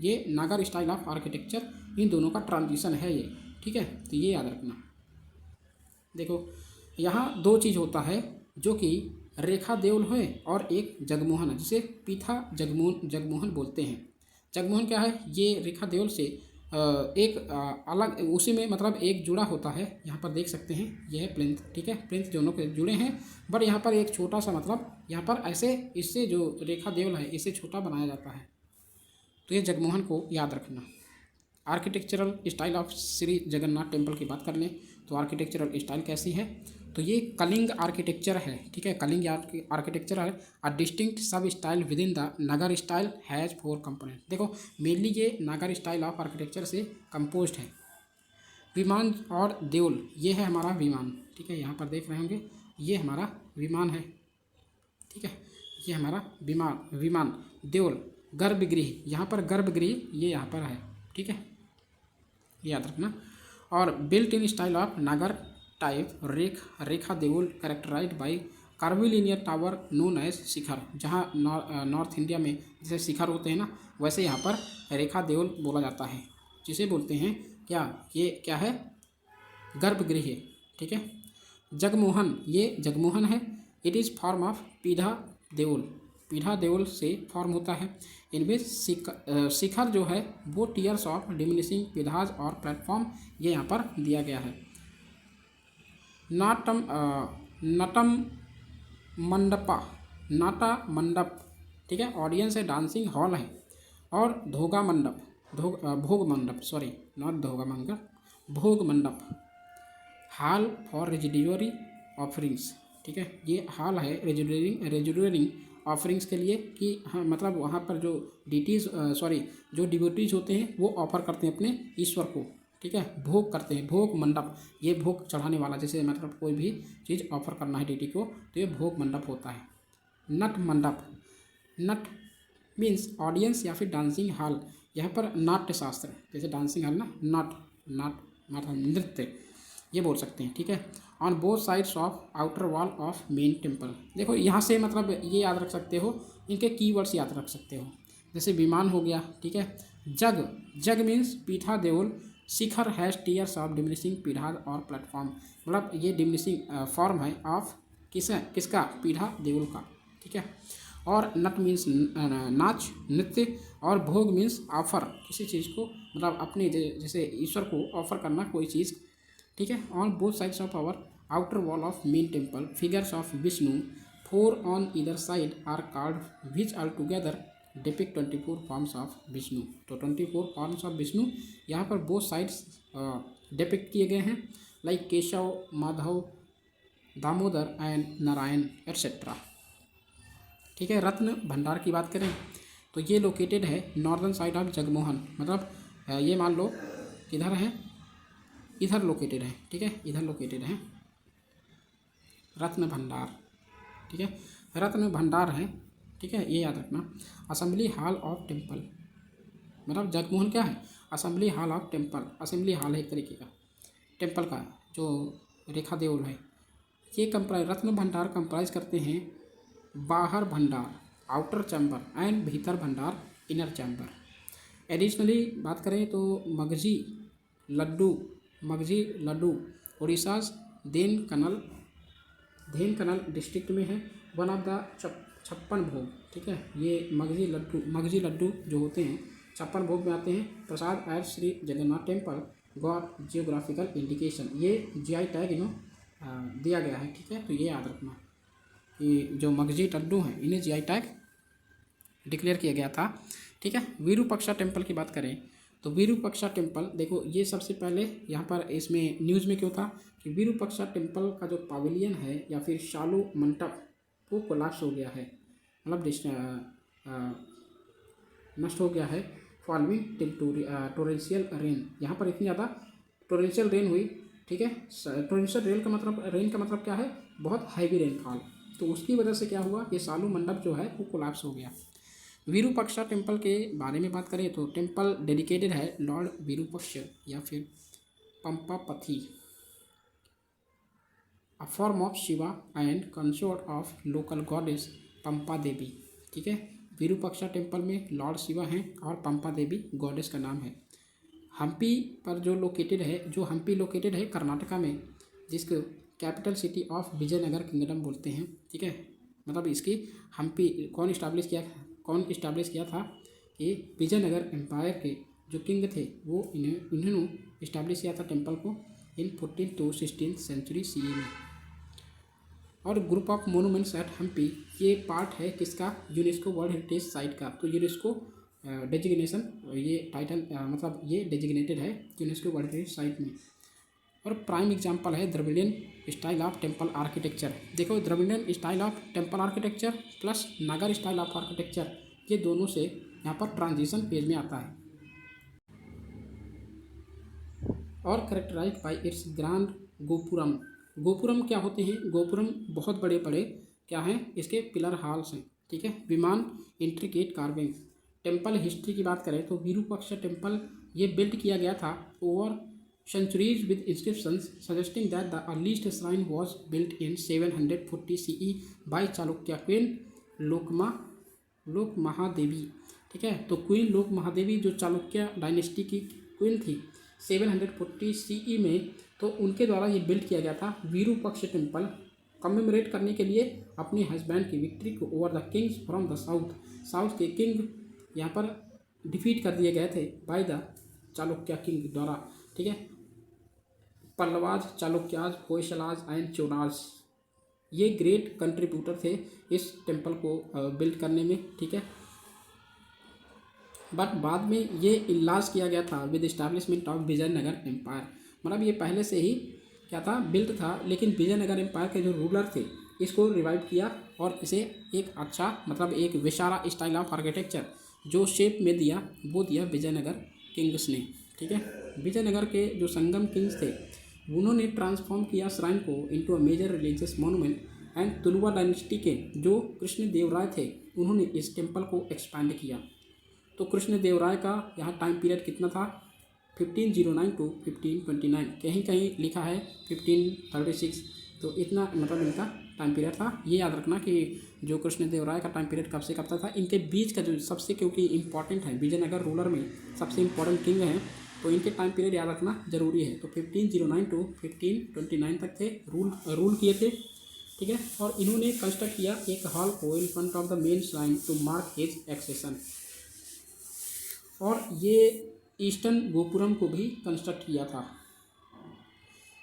ये नागर स्टाइल ऑफ आर्किटेक्चर, इन दोनों का ट्रांजिशन है ये, ठीक है। तो ये याद रखना। देखो यहाँ दो चीज़ होता है, जो कि रेखा देउल है और एक जगमोहन है, जिसे पीथा जगमोहन बोलते हैं। जगमोहन क्या है, ये रेखा देउल से एक अलग उसी में मतलब एक जुड़ा होता है। यहाँ पर देख सकते हैं, यह है प्लिंथ, ठीक है। प्लिंथ दोनों के जुड़े हैं, बट यहाँ पर एक छोटा सा मतलब यहाँ पर ऐसे इससे जो रेखा देउल है इसे छोटा बनाया जाता है। तो ये जगमोहन को याद रखना। Architectural style of Shri Jagannath temple की बात कर लें तो आर्किटेक्चरल स्टाइल कैसी है, तो ये कलिंग आर्किटेक्चर है, ठीक है। कलिंग आर्किटेक्चर है। अ डिस्टिंक्ट सब style with in the Nagar style has 4 component. देखो मेनली ये नगर स्टाइल ऑफ आर्किटेक्चर से कंपोज्ड है। विमान और देउल, ये है हमारा विमान, ठीक है। यहाँ पर देख रहे होंगे, ये हमारा विमान है, ठीक है। ये हमारा विमान देउल, गर्भगृह, यहाँ पर गर्भगृह ये यहाँ पर है, ठीक है, याद रखना। और built in style of Nagara type rekha deul characterized by curvilinear tower known as shikhara. जहाँ नॉर्थ इंडिया में जैसे शिखर होते हैं ना, वैसे यहाँ पर रेखा देउल बोला जाता है, जिसे बोलते हैं क्या, ये क्या है, गर्भगृह, ठीक है। जगमोहन, ये जगमोहन है। इट इज़ फॉर्म ऑफ पीढ़ा देउल से फॉर्म होता है। इनमें शिखर जो है वो टीयर्स ऑफ डिमिनिशिंग पिधाज और प्लेटफॉर्म ये यहाँ पर दिया गया है। नटम नाटा मंडप, ठीक है, ऑडियंस है, डांसिंग हॉल है। और भोग मंडप, हॉल फॉर रेजिडियरी ऑफरिंग्स, ठीक है। ये हॉल है रेजिडियरिंग ऑफरिंग्स के लिए, कि हाँ मतलब वहाँ पर जो जो डिवोटीज होते हैं वो ऑफर करते हैं अपने ईश्वर को, ठीक है, भोग करते हैं। भोग मंडप, ये भोग चढ़ाने वाला, जैसे मतलब कोई भी चीज़ ऑफर करना है डीटी को, तो ये भोग मंडप होता है। नट मंडप, नट मीन्स ऑडियंस या फिर डांसिंग हॉल। यहाँ पर नाट्य शास्त्र, जैसे डांसिंग हॉल ना, नाट नृत्य ये बोल सकते हैं, ठीक है। On both sides of outer wall of main temple. देखो यहाँ से मतलब ये याद रख सकते हो, इनके कीवर्ड्स याद रख सकते हो। जैसे विमान हो गया, ठीक है। जग मीन्स पीठा देउल, शिखर हैज टीयर्स ऑफ डिमिनिशिंग पीढ़ा और प्लेटफॉर्म, मतलब ये डिमिनिशिंग फॉर्म है ऑफ किसका, पीढ़ा देउल का, ठीक है। और नट मीन्स नाच नृत्य, और भोग मीन्स ऑफर, किसी चीज़ को मतलब अपने जैसे ईश्वर को ऑफर करना कोई चीज़, ठीक है। On both sides of our outer wall of main temple figures of Vishnu 4 on either side are carved which all together depict 24 forms of Vishnu. तो 24 फॉर्म्स ऑफ विष्णु यहाँ पर बोथ साइड्स डिपिक्ट किए गए हैं, like Keshav, Madhav, Damodar and Narayan etcetera, ठीक है। रत्न भंडार की बात करें तो ये लोकेटेड है नॉर्दर्न साइड ऑफ जगमोहन, मतलब ये मान लो किधर है, इधर लोकेटेड है, ठीक है, इधर लोकेटेड है रत्न भंडार, ठीक है, रत्न भंडार है, ठीक है, ये याद रखना। असेंबली हॉल ऑफ टेम्पल, मतलब जगमोहन क्या है, assembly hall of temple, assembly hall है एक तरीके का टेम्पल का, जो रेखा देउल है। ये रत्न भंडार कंप्राइज करते हैं बाहर भंडार आउटर चैम्बर एंड भीतर भंडार इनर चैम्बर। एडिशनली बात करें तो मगजी लड्डू उड़ीसा देन कनल डिस्ट्रिक्ट में है, वन ऑफ द 56 भोग, ठीक है। ये मगजी लड्डू जो होते हैं 56 भोग में आते हैं। Prasad at Shri Jagannath temple got geographical indication, ये जीआई टैग दिया गया है, ठीक है। तो ये याद रखना कि जो मगजी लड्डू हैं इन्हें जीआई टैग डिक्लेयर किया गया था, ठीक है। विरूपाक्षा टेम्पल की बात करें तो विरूपाक्षा टेम्पल, देखो ये सबसे पहले यहाँ पर इसमें न्यूज़ में क्यों था कि विरूपाक्षा टेम्पल का जो पाविलियन है या फिर शालू मंडप वो कोलैप्स हो गया है, मतलब नष्ट हो गया है फॉलोइंग टोरेंशियल रेन। यहाँ पर इतनी ज़्यादा टोरेंशियल रेन हुई, ठीक है। टोरेंशियल रेन का मतलब क्या है, बहुत हैवी रेनफॉल, तो उसकी वजह से क्या हुआ, ये शालू मंडप जो है वो कोलैप्स हो गया। विरूपाक्षा टेम्पल के बारे में बात करें तो टेम्पल डेडिकेटेड है लॉर्ड विरूपाक्ष या फिर Pampapati, a form of Shiva and consort of local goddess Pampa Devi, ठीक है। विरूपाक्षा टेम्पल में लॉर्ड शिवा हैं और पंपा देवी गॉडेस का नाम है। हम्पी पर जो हम्पी लोकेटेड है कर्नाटका में, जिसको capital city of Vijayanagar kingdom बोलते हैं। ठीक है, मतलब इसकी हम्पी कौन इस्टाब्लिश किया था कि विजयनगर एम्पायर के जो किंग थे वो इन्होंने इस्टाब्लिश किया था टेम्पल को इन 14th to 16th century CE में। और group of monuments at Hampi, ये पार्ट है किसका, यूनेस्को वर्ल्ड हेरिटेज साइट का। तो यूनेस्को डेजिग्नेशन, ये टाइटल मतलब ये डेजिग्नेटेड है यूनेस्को वर्ल्ड हेरिटेज साइट में। और प्राइम एग्जांपल है Dravidian style of temple architecture. देखो, Dravidian style of temple architecture plus Nagara style of architecture, ये दोनों से यहाँ पर ट्रांजिशन फेज में आता है। और characterise by its grand gopuram. Gopuram क्या होते हैं, गोपुरम बहुत बड़े बड़े क्या हैं, इसके पिलर हॉल्स हैं। ठीक है, विमान, इंट्रिकेट कार्विंग्स। टेम्पल हिस्ट्री की बात करें तो विरूपाक्षा टेम्पल ये बिल्ड किया गया था over centuries with inscriptions suggesting that the earliest shrine was built in 740 CE by Chalukya queen लोक महादेवी। ठीक है, तो क्वीन लोक महादेवी जो चालुक्य डायनेस्टी की क्वीन थी 740 CE में, तो उनके द्वारा ये बिल्ड किया गया था विरूपाक्ष टेम्पल कमेमोरेट करने के लिए अपने हस्बैंड की विक्ट्री को over the Kings from the south के किंग यहाँ पर डिफीट कर दिए गए थे बाय द चालुक्य किंग द्वारा। ठीक है, पल्लवाज, चालुक्याज, होयसलाज एंड चोलाज ये ग्रेट कंट्रीब्यूटर थे इस टेम्पल को बिल्ड करने में। ठीक है, बट बाद में ये इलाज किया गया था with establishment of Vijayanagar empire. मतलब ये पहले से ही क्या था, बिल्ड था, लेकिन विजयनगर एम्पायर के जो रूलर थे इसको रिवाइव किया और इसे एक अच्छा मतलब एक विशारा स्टाइल ऑफ आर्किटेक्चर जो शेप में दिया वो दिया विजयनगर किंग्स ने। ठीक है, विजयनगर के जो संगम किंग्स थे उन्होंने ट्रांसफॉर्म किया श्राइन को into a major religious monument and Tuluva dynasty के जो कृष्णदेवराय थे उन्होंने इस टेम्पल को एक्सपैंड किया। तो कृष्णदेवराय का यहाँ टाइम पीरियड कितना था, 1509 to 1529, कहीं कहीं लिखा है 1536, तो इतना मतलब इनका टाइम पीरियड था। ये याद रखना कि जो कृष्णदेवराय का टाइम पीरियड कब से कब तक था, इनके बीच का जो सबसे क्योंकि इंपॉर्टेंट है विजयनगर रूलर में सबसे इंपॉर्टेंट किंग हैं, तो इनके टाइम पीरियड याद रखना जरूरी है। तो 1509 to 1529 तक थे रूल किए थे। ठीक है, और इन्होंने कंस्ट्रक्ट किया एक हॉल को in front of the main shrine to mark his accession. और ये ईस्टर्न गोपुरम को भी कंस्ट्रक्ट किया था।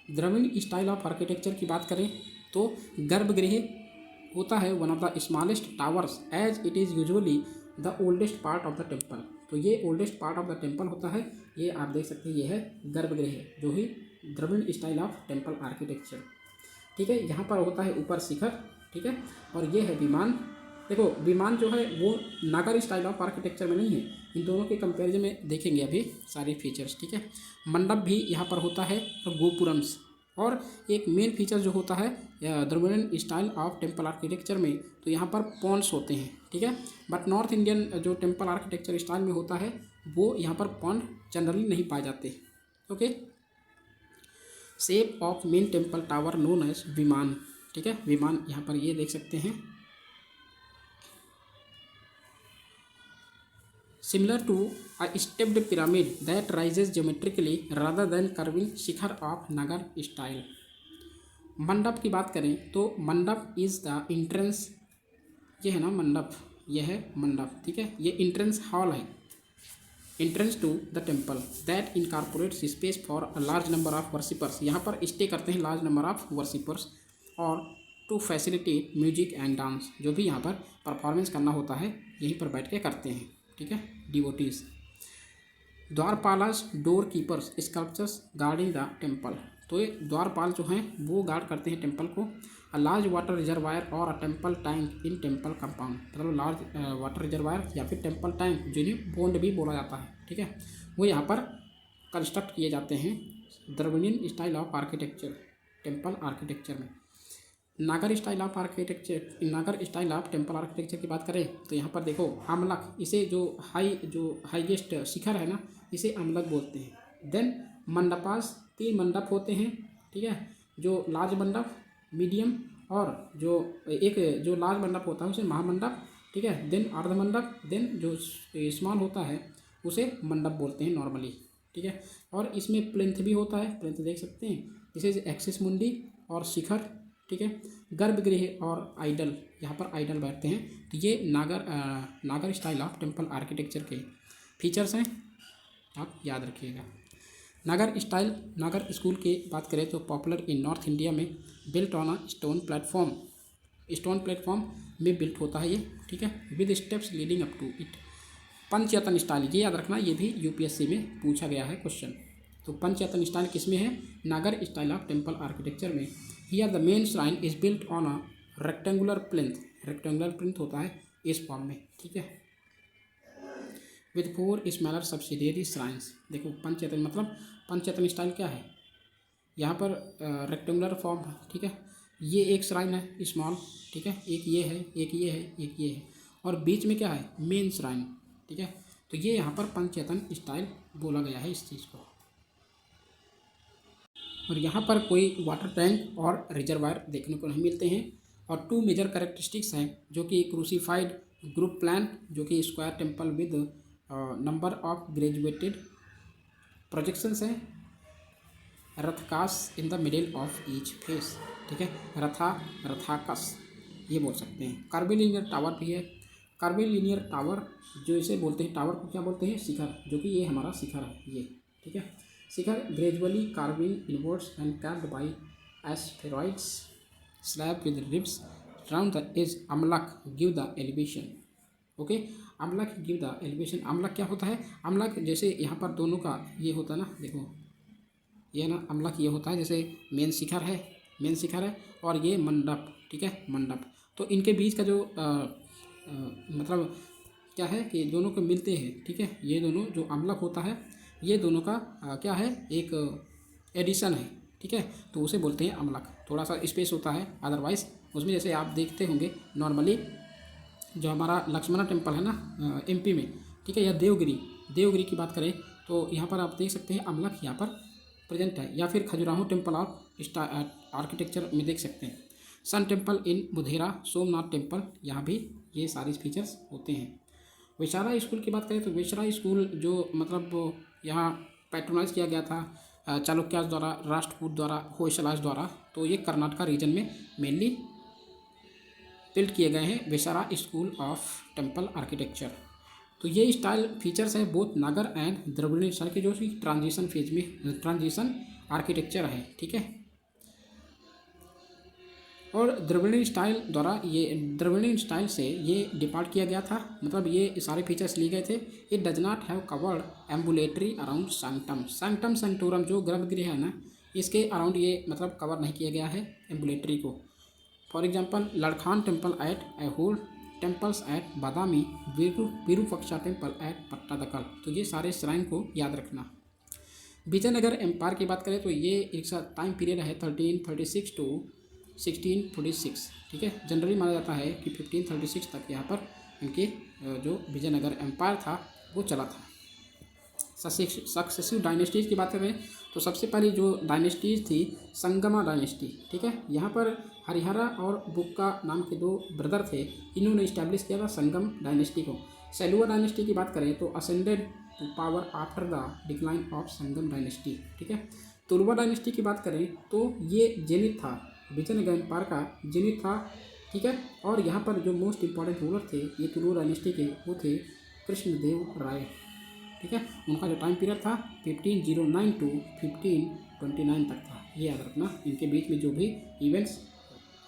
द्रविड़ स्टाइल ऑफ आर्किटेक्चर की बात करें तो गर्भगृह होता है one of the smallest towers as it is usually the oldest part of the temple. तो ये oldest part of the temple होता है, ये आप देख सकते हैं, ये है गर्भगृह जो ही Dravida style of temple architecture. ठीक है, यहाँ पर होता है ऊपर शिखर। ठीक है, और ये है विमान। देखो, विमान जो है वो नागर स्टाइल ऑफ आर्किटेक्चर में नहीं है, इन दोनों के कंपेरिजन में देखेंगे अभी सारी फीचर्स। ठीक है, मंडप भी यहाँ पर होता है और गोपुरम्स। और एक मेन फीचर जो होता है Dravida style of temple architecture में, तो यहाँ पर पॉन्ड्स होते हैं। ठीक है, बट नॉर्थ इंडियन जो टेम्पल आर्किटेक्चर स्टाइल में होता है वो यहाँ पर पॉन्ड जनरली नहीं पाए जाते। Okay, shape of main temple tower known as vimana. ठीक है, विमान यहाँ पर ये देख सकते हैं, similar to a stepped pyramid that rises geometrically rather than curving Shikhar of Nagar style। मंडप की बात करें तो मंडप इज़ द इंट्रेंस, ये है ना मंडप, ये है मंडप। ठीक है, ये इंट्रेंस हॉल है, entrance to the temple that incorporates space for a large number of worshippers. यहाँ पर स्टे करते हैं लार्ज नंबर ऑफ वर्शिपर्स, और to facilitate music and dance, जो भी यहाँ पर परफॉर्मेंस करना होता है यहीं पर बैठ के करते हैं। ठीक है, devotees. Dvarapalas door keepers sculptures guarding the temple. तो ये द्वारपाल जो हैं वो गार्ड करते हैं टेम्पल को। अ लार्ज वाटर रिजर्वायर और a temple tank in temple compound, मतलब लार्ज वाटर रिजर्वायर या फिर टेम्पल टैंक जिन्हें बोंड भी बोला जाता है। ठीक है, वो यहाँ पर कंस्ट्रक्ट किए जाते हैं Dravidian style of architecture temple architecture में। नागर स्टाइल ऑफ आर्किटेक्चर, नागर स्टाइल ऑफ टेम्पल आर्किटेक्चर की बात करें तो यहाँ पर देखो अमलक, इसे जो हाईएस्ट शिखर है ना, इसे अमलक बोलते हैं। देन मंडपास, 3 मंडप होते हैं। ठीक है, जो लार्ज मंडप, मीडियम और जो लार्ज मंडप होता है उसे महामंडप, ठीक है। देन अर्ध मंडप, देन जो स्मॉल होता है उसे मंडप बोलते हैं नॉर्मली, ठीक है। और इसमें प्लिंथ भी होता है, प्लिंथ देख सकते हैं, दिस इज एक्सिस मुंडी और शिखर, ठीक है। गर्भगृह और आइडल, यहाँ पर आइडल बैठते हैं। तो ये नागर स्टाइल ऑफ टेम्पल आर्किटेक्चर के फीचर्स हैं, आप याद रखिएगा। नागर स्कूल की बात करें तो पॉपुलर इन नॉर्थ इंडिया में, built on a stone platform में बिल्ट होता है ये, ठीक है, with steps leading up to it. Panchayatana style, ये याद रखना, ये भी यूपीएससी में पूछा गया है क्वेश्चन। तो पंचयतन स्टाइल किस में है? नागर स्टाइल ऑफ टेम्पल आर्किटेक्चर में। Here the main shrine is built on a rectangular plinth होता है इस फॉर्म में, ठीक है, विद 4 स्मॉलर सब्सिडियरी श्राइन्स। देखो पंचयतन मतलब पंचयतन स्टाइल क्या है, यहाँ पर रेक्टेंगुलर फॉर्म है, ठीक है, ये एक श्राइन है स्मॉल, ठीक है, एक ये है, एक ये है, एक ये है, और बीच में क्या है? मेन श्राइन, ठीक है। तो ये यहाँ पर पंचयतन स्टाइल बोला गया है इस चीज़ को। और यहाँ पर कोई वाटर टैंक और रिजर्वायर देखने को नहीं मिलते हैं। और 2 मेजर कैरेक्टरिस्टिक्स हैं, जो कि क्रूसीफाइड ग्रुप प्लान, जो कि square temple with number of graduated projections हैं, rathakas in the middle of each face, ठीक है, रथाकस ये बोल सकते हैं। कर्विलिनियर टावर भी है, कर्विलिनियर टावर जो इसे बोलते हैं, टावर को क्या बोलते हैं? शिखर, जो कि ये हमारा शिखर है ये, ठीक है। Shikhara gradually carving inwards and capped by spheroids slab with ribs round the edge. Amalaka give the elevation, okay, amalaka give the elevation. Amalaka क्या होता है? अमलक जैसे यहाँ पर दोनों का ये होता है ना, देखो ये ना अमलक ये होता है, जैसे मेन शिखर है और ये मंडप, ठीक है, मंडप। तो इनके बीच का जो मतलब क्या है कि दोनों को मिलते हैं, ठीक है, ये दोनों जो अमलक होता है ये दोनों का क्या है? एक एडिशन है, ठीक है, तो उसे बोलते हैं अमलक। थोड़ा सा स्पेस होता है, अदरवाइज उसमें जैसे आप देखते होंगे नॉर्मली जो हमारा लक्ष्मणा टेम्पल है ना एमपी में, ठीक है, या देवगिरी की बात करें तो यहाँ पर आप देख सकते हैं अमलक यहाँ पर प्रेजेंट है। या फिर खजुराहो टेम्पल ऑफ आर्किटेक्चर में देख सकते हैं। Sun temple in Budhera, Somnath temple, यहाँ भी ये सारे फीचर्स होते हैं। वेशारा स्कूल की बात करें तो वेशारा स्कूल जो मतलब यहाँ पैट्रोनाइज किया गया था चालुक्यास द्वारा, राष्ट्रकूट द्वारा, होयसलास द्वारा, तो ये कर्नाटका रीजन में मेनली बिल्ड किए गए हैं वेशारा स्कूल ऑफ टेम्पल आर्किटेक्चर। तो ये स्टाइल फीचर्स है बोथ नागर एंड द्रविड़ियन स्टाइल के, जो कि ट्रांजिशन फेज में ट्रांजिशन आर्किटेक्चर है, ठीक है। और द्रविड़ियन स्टाइल से ये डिपार्ट किया गया था, मतलब ये सारे फीचर्स लिए गए थे। It does not have covered ambulatory around sanctum sanctorum जो गर्भगृह है ना, इसके अराउंड ये मतलब कवर नहीं किया गया है एम्बुलेटरी को। For example Ladkhan temple at Aihole, temples at Badami, Virupaksha temple at Pattadakal. तो ये सारे श्राइन को याद रखना। विजयनगर एम्पायर की बात करें तो ये एक टाइम पीरियड है 1336 टू 1646, ठीक है। जनरली माना जाता है कि 1536 तक यहाँ पर इनके जो विजयनगर एम्पायर था वो चला था। सक्सेसिव डायनेस्टीज़ की बात करें तो सबसे पहली जो डायनेस्टीज़ थी संगमा डायनेस्टी, ठीक है। यहाँ पर हरिहरा और बुक्का नाम के 2 ब्रदर थे, इन्होंने इस्टेब्लिश किया था संगम डायनेस्टी को। सेलुआ डायनेस्टी की बात करें तो ascended to power after the decline of Sangama dynasty, ठीक है। तुलुवा डायनेस्टी की बात करें तो ये जेनिथ था, विजयनगर एम्पायर का जेनिथ था, ठीक है। और यहाँ पर जो मोस्ट इंपॉर्टेंट रूलर थे ये तुलुवा डायनेस्टी के वो थे कृष्णदेव राय, ठीक है। उनका जो टाइम पीरियड था 1509 टू 1529 तक था, ये याद रखना। इनके बीच में जो भी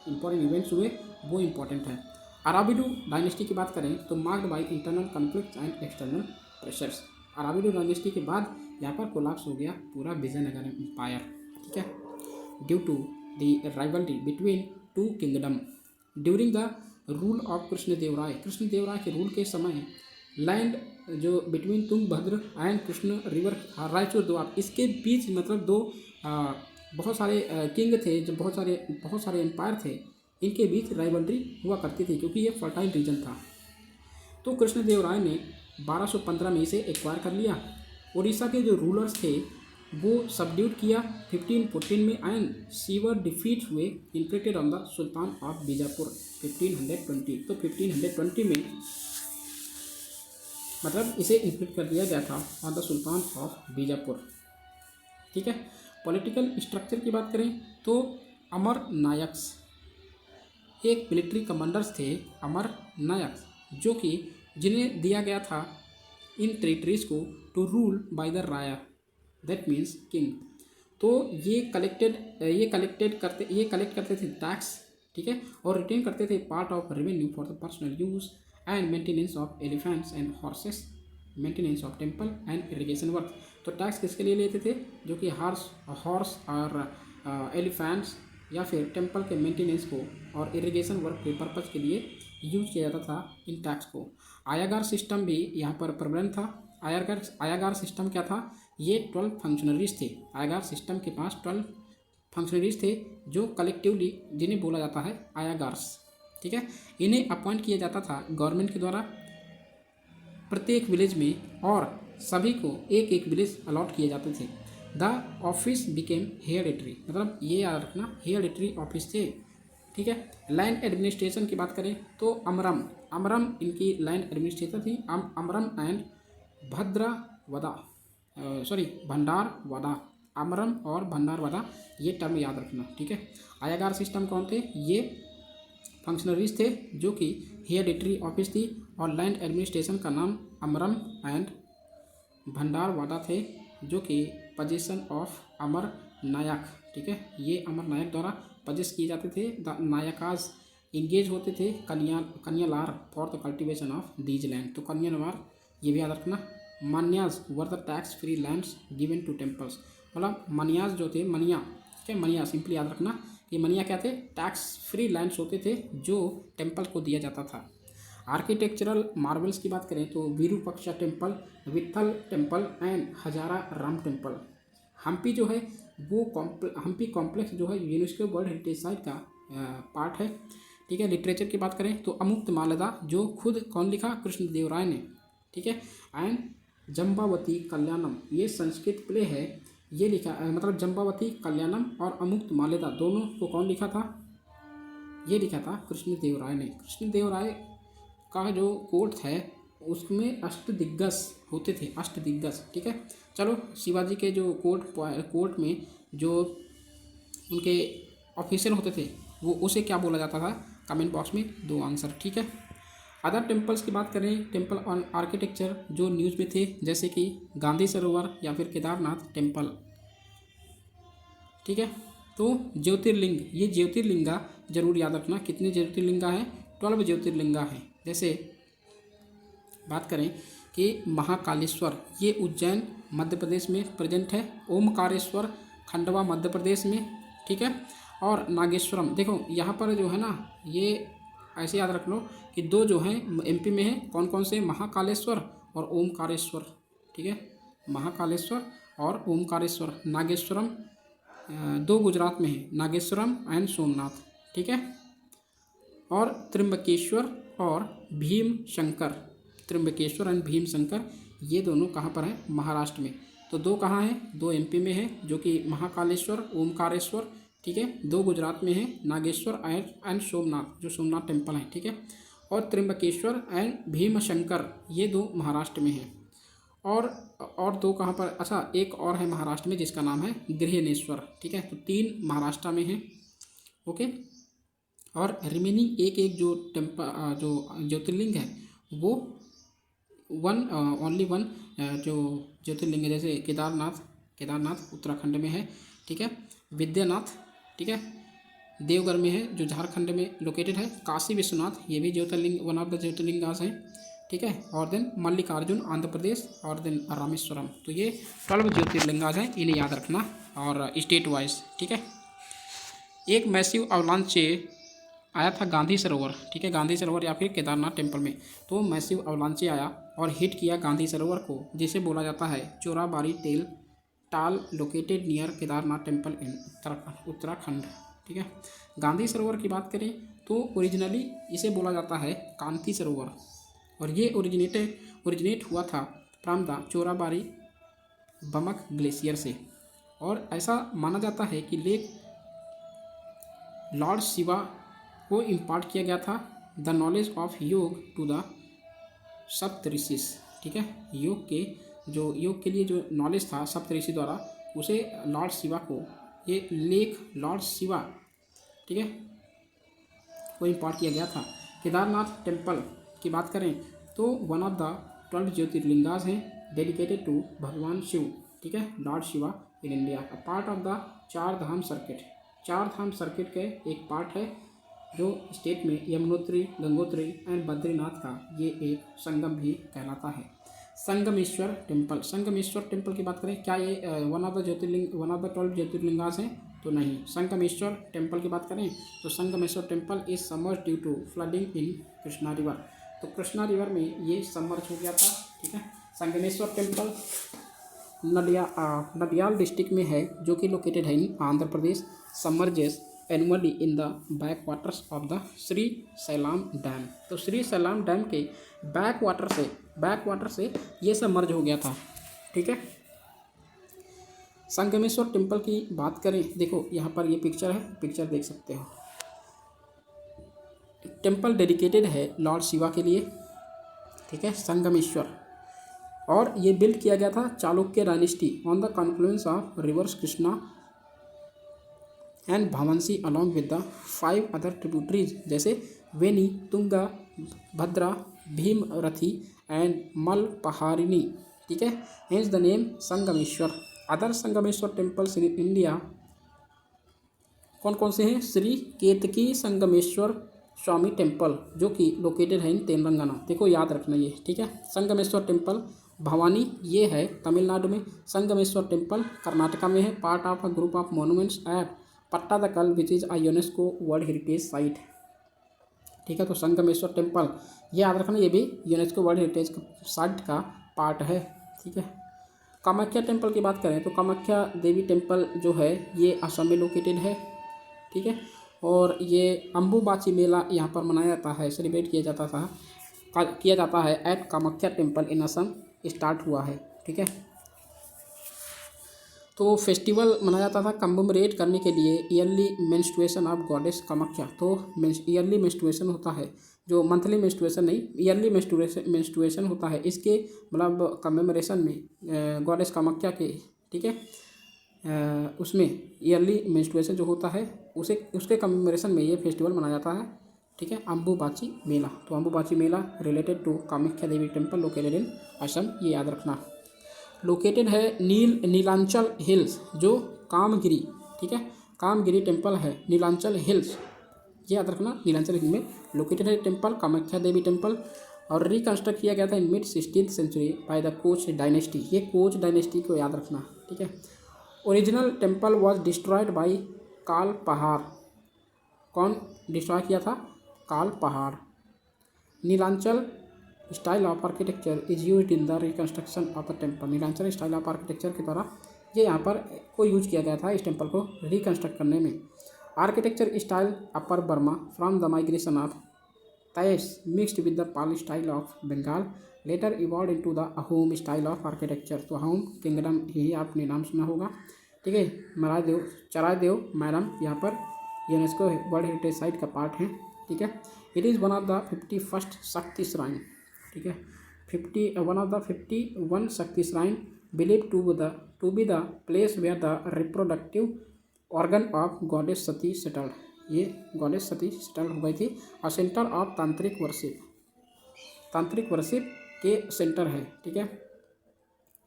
इंपॉर्टेंट इवेंट्स हुए वो इम्पॉर्टेंट है। अराबिडो डायनेस्टी की बात करें तो marked by internal conflicts and external pressures. Aravidu dynasty के बाद यहाँ पर कोलैप्स हो गया पूरा विजयनगर एम्पायर, ठीक है, due to the rivalry between 2 kingdom during the rule of Krishnadeva Raya के रूल के समय लैंड जो between Tungabhadra and Krishna river Raichur Doab, इसके बीच मतलब 2 बहुत सारे किंग थे, जो बहुत सारे एम्पायर थे, इनके बीच राइवलरी हुआ करती थी क्योंकि ये फर्टाइल रीजन था। तो कृष्णदेव राय ने 1215 में इसे एक्वायर कर लिया। उड़ीसा के जो रूलर्स थे वो सबड्यूट किया 1514 में एंड सीवर डिफीट हुए inflicted on the sultan of Bijapur 1520। तो 1520 में मतलब इसे इन्फ्लिक्ट कर दिया गया था on the sultan of Bijapur. ठीक है। पॉलिटिकल स्ट्रक्चर की बात करें तो अमर नायक्स एक मिलिट्री कमांडर्स थे, अमर नायक्स, जो कि जिन्हें दिया गया था इन टेरिटरीज को to rule by the Raya, that means king. तो ये कलेक्ट करते थे टैक्स, ठीक है, और रिटेन करते थे part of revenue for the personal use and maintenance of elephants and horses, maintenance of temple and irrigation work. तो टैक्स किसके लिए लेते थे? जो कि हॉर्स और एलिफेंट्स या फिर टेम्पल के मेंटेनेंस को और इरिगेशन वर्क के पर्पज़ के लिए यूज किया जाता था इन टैक्स को। आयागार सिस्टम भी यहाँ पर प्रबलन था। आयागार सिस्टम क्या था? ये 12 फंक्शनरीज थे। आयागार सिस्टम के पास 12 फंक्शनरीज थे जो कलेक्टिवली जिन्हें बोला जाता है आयागार्स। ठीक है। इन्हें अपॉइंट किया जाता था गवर्नमेंट के द्वारा प्रत्येक विलेज में, और सभी को एक एक विलेज अलॉट किए जाते थे। द ऑफिस बिकेम हेरिडिटरी, मतलब ये याद रखना हेरिडिटरी ऑफिस थे। ठीक है। लैंड एडमिनिस्ट्रेशन की बात करें तो अमरम इनकी लैंड एडमिनिस्ट्रेटर थी। अमरम एंड भंडारवादा, अमरम और भंडारवादा, ये टर्म याद रखना। ठीक है। आयागार सिस्टम कौन थे? ये फंक्शनरीज थे जो कि हेरिडिटरी ऑफिस थी, और लैंड एडमिनिस्ट्रेशन का नाम अमरम एंड भंडारवादा थे, जो कि पोजीशन ऑफ अमर नायक। ठीक है। ये अमर नायक द्वारा पजेस किए जाते थे। द नायकाज इंगेज होते थे Kanyalar for the cultivation of these land. तो कन्यालार ये भी याद रखना। Manyas were the tax free lands given to temples, मतलब मनियाज जो थे, मनिया, ठीक है, मनिया सिंपली याद रखना कि मनिया क्या थे? टैक्स फ्री लैंड्स होते थे जो टेम्पल को दिया जाता था। आर्किटेक्चरल मार्वल्स की बात करें तो Virupaksha temple, Vitthala temple and Hazara Rama temple. Hampi जो है वो हम्पी कॉम्प्लेक्स जो है यूनेस्को वर्ल्ड हेरिटेज साइट का पार्ट है। ठीक है। लिटरेचर की बात करें तो अमुक्त मालदा, जो खुद कौन लिखा? कृष्णदेवराय ने। ठीक है। एंड जम्बावती कल्याणम, ये संस्कृत प्ले है, ये लिखा मतलब जम्बावती कल्याणम और अमुक्त मालेदा दोनों को कौन लिखा था? ये लिखा था कृष्णदेवराय ने। कृष्णदेवराय का जो कोर्ट है उसमें अष्टदिग्गज होते थे, अष्टदिग्गज। ठीक है। चलो, शिवाजी के जो कोर्ट में जो उनके ऑफिसर होते थे वो उसे क्या बोला जाता था? कमेंट बॉक्स में दो आंसर। ठीक है। अदर टेम्पल्स की बात करें, टेम्पल ऑन आर्किटेक्चर जो न्यूज़ में थे, जैसे कि गांधी सरोवर या फिर केदारनाथ टेम्पल। ठीक है। तो ज्योतिर्लिंग, ये ज्योतिर्लिंगा जरूर याद रखना। कितने ज्योतिर्लिंगा हैं? 12 ज्योतिर्लिंगा हैं। जैसे बात करें कि महाकालेश्वर, ये उज्जैन मध्य प्रदेश में प्रेजेंट है। ओमकारेश्वर खंडवा मध्य प्रदेश में। ठीक है। और नागेश्वरम, देखो यहाँ पर जो है ना, ये ऐसे याद रख लो कि दो जो हैं एमपी में हैं। कौन कौन से? महाकालेश्वर और ओमकारेश्वर। ठीक है। महाकालेश्वर और ओमकारेश्वर। नागेश्वरम दो गुजरात में है, नागेश्वरम एंड सोमनाथ। ठीक है। और त्र्यंबकेश्वर और भीम शंकर, त्र्यंबकेश्वर एंड भीम शंकर, ये दोनों कहाँ पर हैं? महाराष्ट्र में। तो दो कहाँ हैं? दो एमपी में है, जो कि महाकालेश्वर, ओमकारेश्वर। ठीक है। दो गुजरात में है, नागेश्वर एंड सोमनाथ, जो सोमनाथ टेम्पल है। ठीक है। और त्र्यंबकेश्वर एंड भीम शंकर, ये दो महाराष्ट्र में हैं। और दो कहाँ पर? अच्छा, एक और है महाराष्ट्र में जिसका नाम है गृहनेश्वर। ठीक है। तो 3 महाराष्ट्र में हैं। ओके। और रिमेनिंग एक जो जो ज्योतिर्लिंग है वो ओनली वन जो ज्योतिर्लिंग है, जैसे केदारनाथ उत्तराखंड में है। ठीक है। विद्यानाथ, ठीक है, देवघर में है जो झारखंड में लोकेटेड है। काशी विश्वनाथ, ये भी ज्योतिर्लिंग, वन ऑफ द ज्योतिर्लिंगास हैं। ठीक है। और देन मल्लिकार्जुन आंध्र प्रदेश, और देन रामेश्वरम। तो ये 12 ज्योतिर्लिंगास हैं, इन्हें याद रखना, और स्टेट वाइज। ठीक है। एक मैसिव अवलांचे आया था गांधी सरोवर। ठीक है। गांधी सरोवर या फिर केदारनाथ टेम्पल में। तो मैसिव अवलांचे आया और हिट किया गांधी सरोवर को, जिसे बोला जाता है चोराबाड़ी टाल located near Kedarnath temple in Uttarakhand. ठीक है। गांधी सरोवर की बात करें तो ओरिजिनली इसे बोला जाता है कांति सरोवर, और ये ओरिजिनेट हुआ था फ्रॉम द चोराबाड़ी बमक ग्लेशियर से। और ऐसा माना जाता है कि लेक लॉर्ड शिवा को इम्पार्ट किया गया था द नॉलेज ऑफ योग टू द सप्तऋषिस। ठीक है, योग के लिए जो नॉलेज था सप्तऋषि द्वारा उसे लॉर्ड शिवा को, ये लेक लॉर्ड शिवा, ठीक है, को इम्पार्ट किया गया था। केदारनाथ टेम्पल की बात करें तो वन ऑफ द 12 ज्योतिर्लिंगास हैं डेडिकेटेड टू भगवान शिव, ठीक है, Lord Shiva in India, a part of the चार धाम सर्किट। चार धाम सर्किट के एक पार्ट है जो स्टेट में यमुनोत्री, गंगोत्री एंड बद्रीनाथ का ये एक संगम भी कहलाता है। संगमेश्वर टेम्पल, संगमेश्वर टेम्पल की बात करें, क्या ये वन ऑफ द 12 ज्योतिर्लिंगास हैं? तो नहीं। संगमेश्वर टेम्पल की बात करें तो Sangameshwar temple is submerge due to flooding in Krishna river, तो कृष्णा रिवर में ये सबमर्ज हो गया था। ठीक है, संगमेश्वर टेम्पल नडियाल डिस्ट्रिक्ट में है जो कि लोकेटेड है in Andhra Pradesh. Submerges annually in the back waters of the Sri Sailam dam, तो श्री सैलाम डैम के बैक वाटर से ये सब मर्ज हो गया था। ठीक है, संगमेश्वर टेम्पल की बात करें, देखो यहाँ पर ये पिक्चर है, पिक्चर देख सकते हो। टेम्पल डेडिकेटेड है लॉर्ड शिवा के लिए, ठीक है, संगमेश्वर, और ये बिल्ड किया गया था Chalukya dynasty on the confluence of rivers Krishna and Bhavansi along with the 5 other tributaries जैसे वेनी, तुंगा, भद्रा, भीमरथी एंड मलपहारिनी। ठीक है, hence the name Sangameshwar. Other Sangameshwar temples in India कौन कौन से हैं? श्री केतकी संगमेश्वर स्वामी टेम्पल जो कि लोकेटेड है इन तेलंगाना, देखो याद रखना ये। ठीक है, संगमेश्वर टेम्पल भवानी ये है तमिलनाडु में, संगमेश्वर टेम्पल कर्नाटका में है, part of a group of monuments at Pattadakal which is a UNESCO world heritage site. ठीक है, तो संगमेश्वर टेम्पल ये याद रखना, ये भी यूनेस्को वर्ल्ड हेरिटेज साइट का पार्ट है। ठीक है, कामाख्या टेम्पल की बात करें तो कामाख्या देवी टेम्पल जो है ये असम में लोकेटेड है। ठीक है, और ये अम्बुबाची मेला यहाँ पर मनाया जाता है, सेलिब्रेट किया जाता है at Kamakhya temple in Assam start हुआ है। ठीक है, तो फेस्टिवल मनाया जाता था कम्मेमोरेट करने के लिए yearly menstruation of goddess Kamakhya. तो ईयरली मेंस्ट्रुएशन होता है, जो मंथली मेंस्ट्रुएशन नहीं, ईयरली मेंस्ट्रुएशन होता है, इसके मतलब कम्मेमोरेशन में गॉडेस कामाख्या के, ठीक है, उसमें ईयरली मेंस्ट्रुएशन जो होता है उसके कम्मेमोरेशन में ये फेस्टिवल मनाया जाता है। ठीक है, अम्बुबाची मेला, तो Ambubachi Mela related to Kamakhya Devi temple located in Assam, ये याद रखना। लोकेटेड है नीलांचल हिल्स जो कामगिरी, ठीक है, कामगिरी टेम्पल है नीलांचल हिल्स, ये याद रखना, नीलांचल हिल में लोकेटेड है टेम्पल कामाख्या देवी टेम्पल, और रिकंस्ट्रक्ट किया गया था in mid 16th century by the Koch dynasty, ये कोच डायनेस्टी को याद रखना। ठीक है, original temple was destroyed by Kala Pahar, कौन डिस्ट्रॉय किया था? Kala Pahar. Nilachal style of architecture is used in the reconstruction of the temple, Nilachal style of architecture के द्वारा ये यहाँ पर को यूज किया गया था इस टेम्पल को रिकंस्ट्रक्ट करने में। Architecture style upper Burma from the migration of Tais mixed with the Pali style of Bengal later evolve into the Ahom style of architecture, तो अहोम किंगडम यही आपने नाम सुना होगा। ठीक है, चरादेव मैडम यहाँ पर यूनेस्को वर्ल्ड हेरिटेज साइट का पार्ट है। ठीक है, it is one of the 51st शक्ति श्राइन, ठीक है, one of the 51 Shakti shrine believe to be the place where the reproductive organ of goddess Sati settled, ये गॉडेस सती सेटल्ड हो गई थी, और सेंटर ऑफ तांत्रिक वर्शिप के सेंटर है। ठीक है,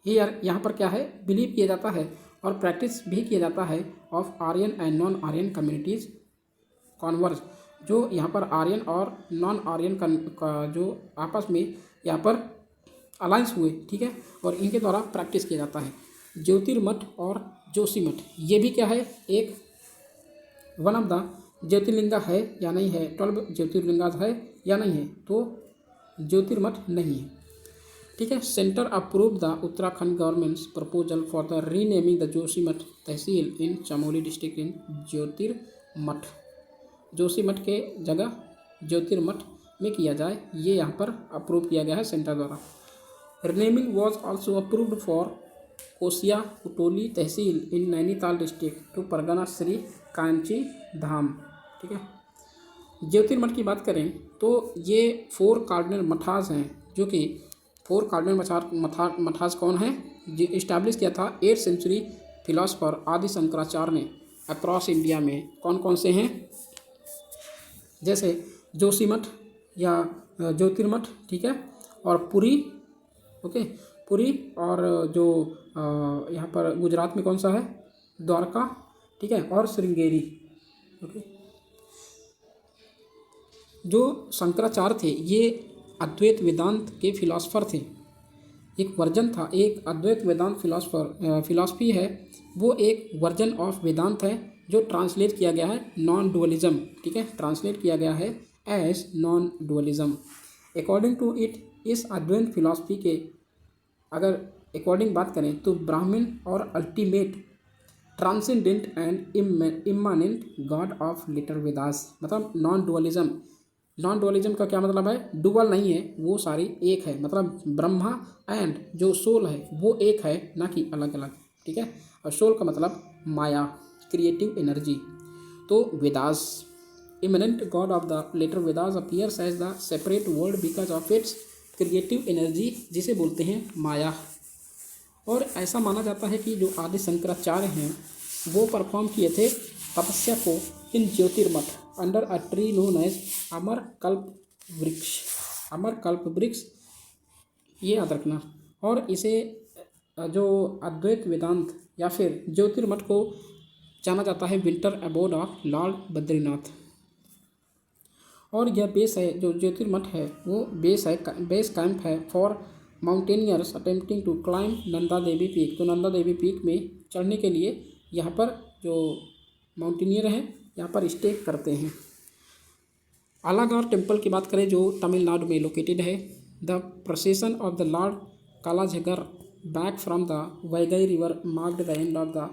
यहाँ पर क्या है, बिलीव किया जाता है और प्रैक्टिस भी किया जाता है of Aryan and non Aryan communities converge, जो यहाँ पर आर्यन और नॉन आर्यन का जो आपस में यहाँ पर अलायंस हुए। ठीक है, और इनके द्वारा प्रैक्टिस किया जाता है। ज्योतिर्मठ और जोशीमठ, ये भी क्या है, एक वन ऑफ द ज्योतिर्लिंगा है या नहीं है, 12 ज्योतिर्लिंगा है या नहीं है, तो ज्योतिर्मठ नहीं है। ठीक है, centre approve the Uttarakhand governments proposal for the renaming the Joshimath tehsil in Chamoli district in Jyotirmath, Joshimath के जगह ज्योतिर्मठ में किया जाए, ये यहाँ पर अप्रूव किया गया है सेंटर द्वारा। Renaming was also approved for कोसिया कुटोली तहसील इन नैनीताल डिस्ट्रिक्ट टू परगना श्री कांची धाम। ठीक है। ज्योतिर्मठ की बात करें तो ये 4 कार्डिनल मठास हैं, जो कि 4 कार्डिनल मठास कौन हैं, इस्टेब्लिश किया था 8th सेंचुरी फिलोसफर आदि शंकराचार्य ने अक्रॉस इंडिया में। कौन कौन से हैं, जैसे जोशीमठ या ज्योतिर्मठ, ठीक है, और पुरी, ओके, पुरी, और जो यहाँ पर गुजरात में कौन सा है, द्वारका, ठीक है, और श्रृंगेरी। ओके। जो शंकराचार्य थे ये अद्वैत वेदांत के फिलोसफर थे। एक वर्जन था, एक अद्वैत वेदांत फिलॉसफी है, वो एक वर्जन ऑफ वेदांत है जो ट्रांसलेट किया गया है नॉन डुअलिज्म। ठीक है, ट्रांसलेट किया गया है as non dualism. According to it, इस अद्वैत फिलॉसफी के अगर अकॉर्डिंग बात करें तो ब्राह्मण और ultimate transcendent and immanent god of later Vedas, मतलब नॉन डुअलिज्म। नॉन डुअलिज्म का क्या मतलब है, डुअल नहीं है, वो सारी एक है, मतलब ब्रह्मा एंड जो सोल है वो एक है, ना कि अलग अलग। ठीक है, और सोल का मतलब माया, क्रिएटिव एनर्जी। तो Vedas, immanent god of the later Vedas appears as the separate world because of its creative energy, जिसे बोलते हैं माया। और ऐसा माना जाता है कि जो आदि शंकराचार्य हैं वो परफॉर्म किए थे तपस्या को in Jyotirmath under a tree known as Amarkalpa Vriksha. Amarkalpa वृक्ष, ये याद रखना। और इसे जो अद्वैत वेदांत या फिर ज्योतिर्मठ को जाना जाता है winter abode of lord Badrinath. और यह बेस है, जो ज्योतिर्मठ है वो बेस है, बेस कैंप है for mountaineers attempting to climb Nanda Devi peak. तो नंदा देवी पीक में चढ़ने के लिए यहाँ पर जो माउंटेनियर हैं यहाँ पर स्टे करते हैं। अलागार टेम्पल की बात करें जो तमिलनाडु में लोकेटेड है। The procession of the lord Kallazhagar back from the Vaigai river marked the end of the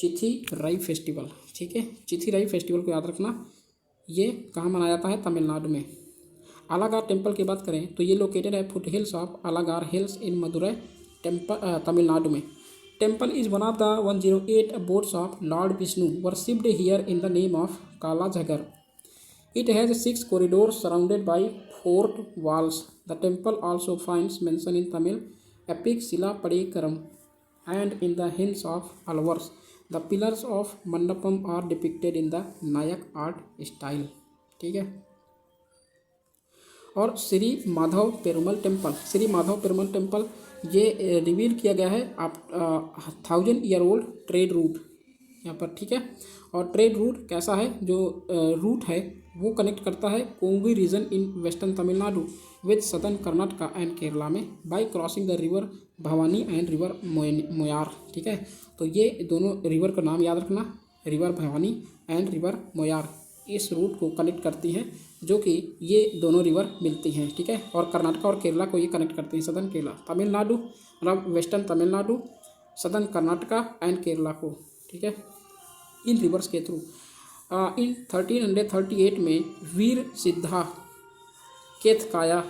Chithirai festival. ठीक है, चिथिराई फेस्टिवल को याद रखना, ये कहाँ मनाया जाता है, तमिलनाडु में। अलागार टेम्पल की बात करें तो ये लोकेटेड है फुट हिल्स ऑफ अलागार हिल्स इन मदुरई तमिलनाडु में। Temple is one of the 108 abodes of Lord Vishnu worshipped here in the name of Kalajhagar. It has 6 corridors surrounded by 4 walls. The temple also finds mention in Tamil epic Silapadikaram and in the hymns of Alvars. The pillars of Mandapam are depicted in the Nayak art style. ठीक है। और Shri Madhav Perumal temple, Shri Madhav Perumal temple ये reveal किया गया है आप 1000 year old trade route यहाँ पर। ठीक है, और ट्रेड रूट कैसा है, जो रूट है वो कनेक्ट करता है Kongu region in western Tamil Nadu with southern Karnataka and Kerala में by crossing the river Bhavani and river Moyar. ठीक है, तो ये दोनों रिवर का नाम याद रखना, river Bhavani and river Moyar इस रूट को कनेक्ट करती हैं, जो कि ये दोनों रिवर मिलती हैं। ठीक है, और कर्नाटका और केरला को ये कनेक्ट करती हैं, सदर्न केरला, तमिलनाडु मतलब western Tamil Nadu, southern Karnataka and Kerala को। ठीक है, इन रिवर्स के थ्रू। इन 1338 में वीर सिद्धा केतकाया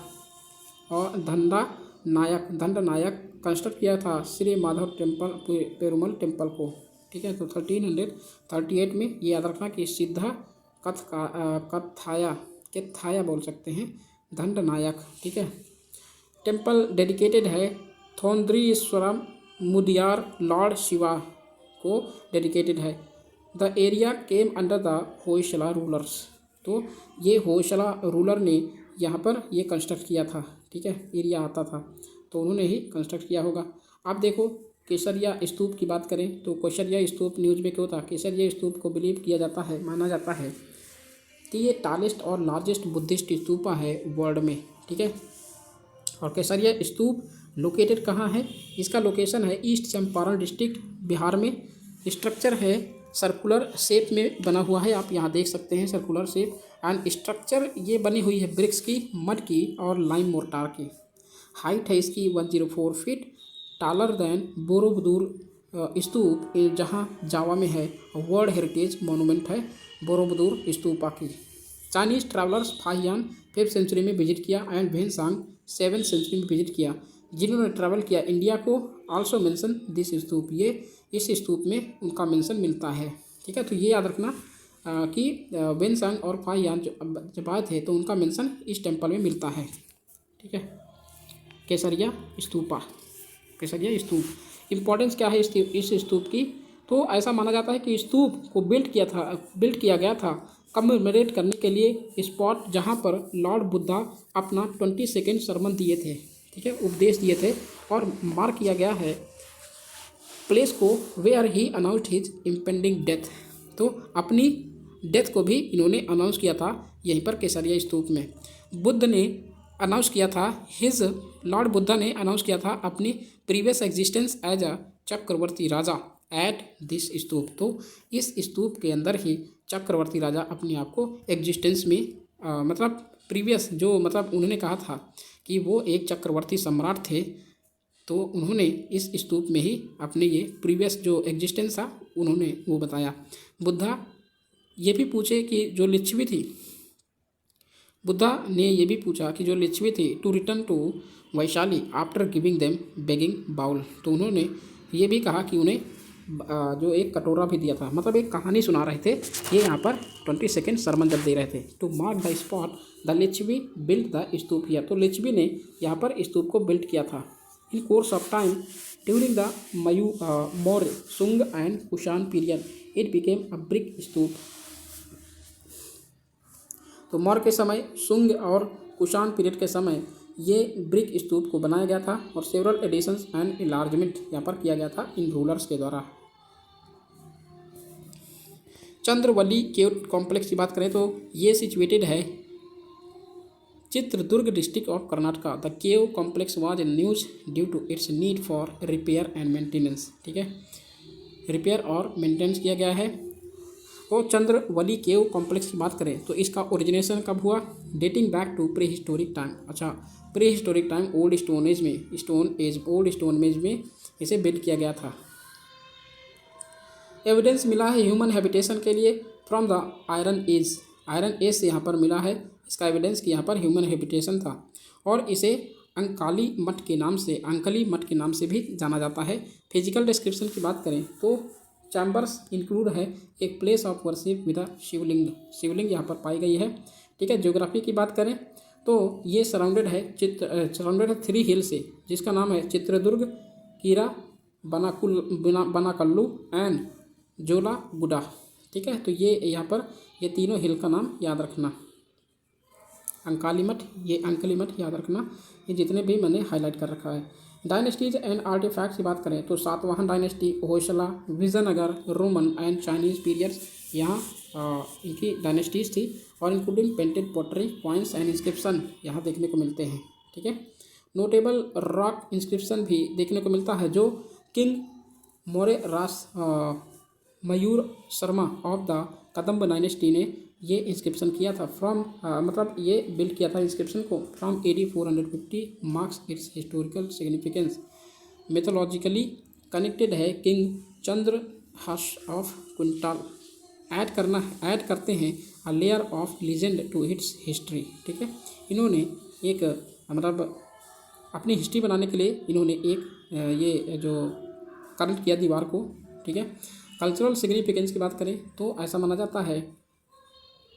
और दंड नायक कंस्ट्रक्ट किया था श्री माधव टेम्पल पेरुमल टेम्पल को। ठीक है, तो 1338 में ये याद रखना कि सिद्धा केतकाया बोल सकते हैं, दंड नायक। ठीक है, टेम्पल डेडिकेटेड है थोंद्रीश्वरम मुदियार लॉर्ड शिवा को डेडिकेटेड है। The area came under the Hoysala rulers, तो ये होयसला रूलर ने यहाँ पर ये कंस्ट्रक्ट किया था। ठीक है, एरिया आता था तो उन्होंने ही कंस्ट्रक्ट किया होगा। आप देखो केसरिया स्तूप की बात करें तो केसरिया स्तूप न्यूज़ में क्यों था, केसरिया स्तूप को बिलीव किया जाता है, माना जाता है कि ये टालेस्ट और लार्जेस्ट बुद्धिस्ट स्तूपा है वर्ल्ड में। ठीक है, और केसरिया स्तूप लोकेटेड कहाँ है, इसका लोकेशन है ईस्ट चंपारण डिस्ट्रिक्ट बिहार में। स्ट्रक्चर है सर्कुलर शेप में बना हुआ है, आप यहाँ देख सकते हैं सर्कुलर शेप। एंड स्ट्रक्चर ये बनी हुई है ब्रिक्स की, मड की और लाइम मोर्टार की। हाइट है इसकी 104 feet, taller than Borobudur stupa जहाँ जावा में है, वर्ल्ड हेरिटेज मोनूमेंट है बोरोबुदूर स्तूपा की। Chinese travellers Fahien 5th century में विजिट किया एंड वेनसांग 7th सेंचुरी में विजिट किया। जिन्होंने ट्रैवल किया इंडिया को आल्सो मेंशन दिस स्तूप, ये इस स्तूप में उनका मेंशन मिलता है। ठीक है, तो ये याद रखना कि वेनसांग और फाहियान जब आए थे तो उनका मेंशन इस टेम्पल में मिलता है। ठीक है, केसरिया स्तूपा, केसरिया स्तूप। इम्पोर्टेंस क्या है इस स्तूप की? तो ऐसा माना जाता है कि स्तूप को बिल्ड किया गया था कमेमोरेट करने के लिए स्पॉट जहाँ पर लॉर्ड बुद्धा अपना 20 सेकेंड सरमन दिए थे। ठीक है, उपदेश दिए थे, और मार्क किया गया है प्लेस को where he announced his impending death. तो अपनी डेथ को भी इन्होंने अनाउंस किया था यहीं पर केसरिया स्तूप में। बुद्ध ने अनाउंस किया था लॉर्ड बुद्धा ने अनाउंस किया था अपनी previous existence as a chakravarti raja at this stupa. तो इस स्तूप के अंदर ही चक्रवर्ती राजा अपने आप को एग्जिस्टेंस में मतलब प्रीवियस जो मतलब उन्होंने कहा था कि वो एक चक्रवर्ती सम्राट थे, तो उन्होंने इस स्तूप में ही अपने ये प्रीवियस जो एग्जिस्टेंस था उन्होंने वो बताया। बुद्धा ये भी पूछे कि जो लिच्छवी थी, बुद्धा ने ये भी पूछा कि जो लिच्छवी थी to return to Vaishali after giving them begging bowl. तो उन्होंने ये भी कहा कि उन्हें जो एक कटोरा भी दिया था, मतलब एक कहानी सुना रहे थे। ये यहाँ पर 20 सेकेंड सरमन जब दे रहे थे। To mark the spot the Licchavi built the stupa here. तो लिच्छवी ने यहाँ पर स्तूप को बिल्ट किया था। In course of time during the Maurya, Sunga and Kushan period it became a brick stupa. तो मौर्य के समय, सुंग और कुषाण पीरियड के समय ये ब्रिक स्तूप को बनाया गया था, और सेवरल एडिशंस एंड इलार्जमेंट यहाँ पर किया गया था इन रूलर्स के द्वारा। चंद्रवली केव कॉम्प्लेक्स की बात करें तो ये सिचुएटेड है Chitradurga district of Karnataka. The cave complex was in use due to its need for repair and maintenance. ठीक है, रिपेयर और मेंटेनेंस किया गया है। और चंद्रवली केव कॉम्प्लेक्स की बात करें तो इसका ओरिजिनेशन कब हुआ? Dating back to pre historic time. अच्छा, pre historic time, old stone age में इसे बिल्ड किया गया था। एविडेंस मिला है ह्यूमन हैबिटेशन के लिए from the iron age. Iron age से यहाँ पर मिला है इसका एविडेंस कि यहाँ पर ह्यूमन हैबिटेशन था, और इसे अंकली मठ के नाम से भी जाना जाता है। फिजिकल डिस्क्रिप्शन की बात करें तो चैम्बर्स इंक्लूड है एक place of worship with a shivling यहाँ पर पाई गई है। ठीक है, ज्योग्राफी की बात करें तो ये सराउंडेड है 3 हिल से, जिसका नाम है चित्रदुर्ग, कीरा, बनाकल्लू एंड जोलागुडा। ठीक है, तो ये यहाँ पर ये तीनों हिल का नाम याद रखना। अंकाली मठ याद रखना। ये जितने भी मैंने हाईलाइट कर रखा है। डायनेस्टीज एंड आर्टिफैक्ट्स की बात करें तो Satavahana dynasty, Hoysala, Vijayanagar, Roman and Chinese periods यहाँ इनकी डायनेस्टीज थी, और including painted pottery, coins and inscription यहाँ देखने को मिलते हैं। ठीक है, नोटेबल रॉक इंस्क्रिप्शन भी देखने को मिलता है जो किंग मोरेरास Mayur Sharma of the Kadamba dynasty ने ये इंस्क्रिप्शन किया था मतलब ये बिल्ड किया था इंस्क्रिप्शन को from AD 450। Marks its historical significance. Mythologically connected है king Chandra Harsha of Kuntal. Add करते हैं a layer of legend to its history. ठीक है, इन्होंने एक मतलब अपनी हिस्ट्री बनाने के लिए इन्होंने एक ये जो कनेक्ट किया दीवार को। ठीक है, कल्चरल सिग्निफिकेंस की बात करें तो ऐसा माना जाता है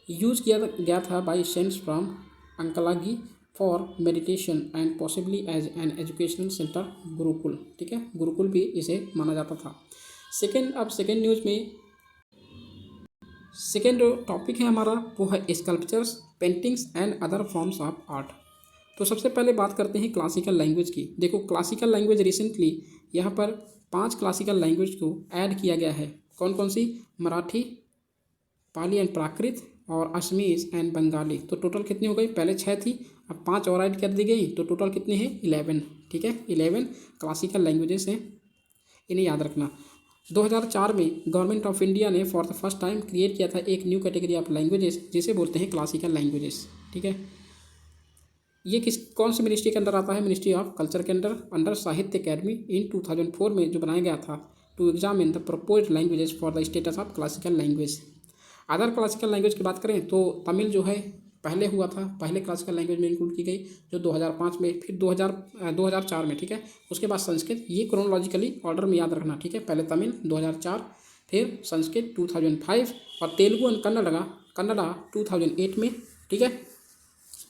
यूज किया गया था by saints from Ankalagi for meditation and possibly as an educational centre gurukul. ठीक है, गुरुकुल भी इसे माना जाता था। सेकेंड न्यूज में सेकेंड टॉपिक है हमारा वो है sculptures, paintings and other forms of art. तो सबसे पहले बात करते हैं क्लासिकल लैंग्वेज की। देखो, क्लासिकल लैंग्वेज रिसेंटली यहाँ पर 5 क्लासिकल लैंग्वेज को ऐड किया गया है। कौन कौन सी? मराठी, पाली एंड प्राकृत और असमीज एंड बंगाली। तो टोटल कितनी हो गई? पहले 6 थी, अब 5 और ऐड कर दी गई, तो टोटल कितनी है? 11। ठीक है, 11 क्लासिकल लैंग्वेजेस हैं, इन्हें याद रखना। 2004 में गवर्नमेंट ऑफ इंडिया ने for the first time create किया था एक न्यू कैटेगरी ऑफ लैंग्वेजेस जिसे बोलते हैं क्लासिकल लैंग्वेजेस। ठीक है, ये कौन सी मिनिस्ट्री के अंदर आता है? मिनिस्ट्री ऑफ कल्चर के अंडर साहित्य अकेडमी इन 2004 में जो बनाया गया था to examine the proposed languages for the status of classical language. Other classical language की बात करें तो तमिल जो है पहले हुआ था, पहले क्लासिकल लैंग्वेज में इंक्लूड की गई जो 2005 में, फिर 2004 में, ठीक है। उसके बाद संस्कृत, ये क्रोनोलॉजिकली ऑर्डर में याद रखना, ठीक है। पहले तमिल 2004, फिर संस्कृत 2005 और तेलुगु एंड कन्नड़ा 2008 में, ठीक है।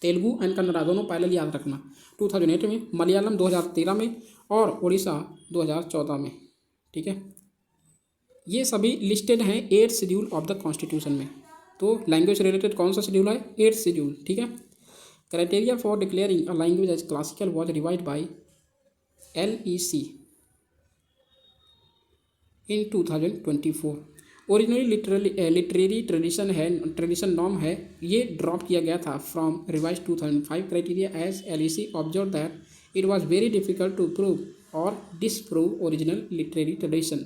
तेलुगु एंड कन्नड़ा दोनों पैरेलल याद रखना 2008 में, मलयालम 2013 में और उड़ीसा 2014 में, ठीक है। ये सभी लिस्टेड हैं 8th schedule of the constitution में। तो लैंग्वेज रिलेटेड कौन सा शेड्यूल है? 8th शेड्यूल, ठीक है। Criteria for declaring a language as classical was revise by LEC in 2024। Originally literary tradition norm है, ये ड्रॉप किया गया था from revise 2005 criteria as LEC observe that it was very difficult to prove और disprove original literary tradition.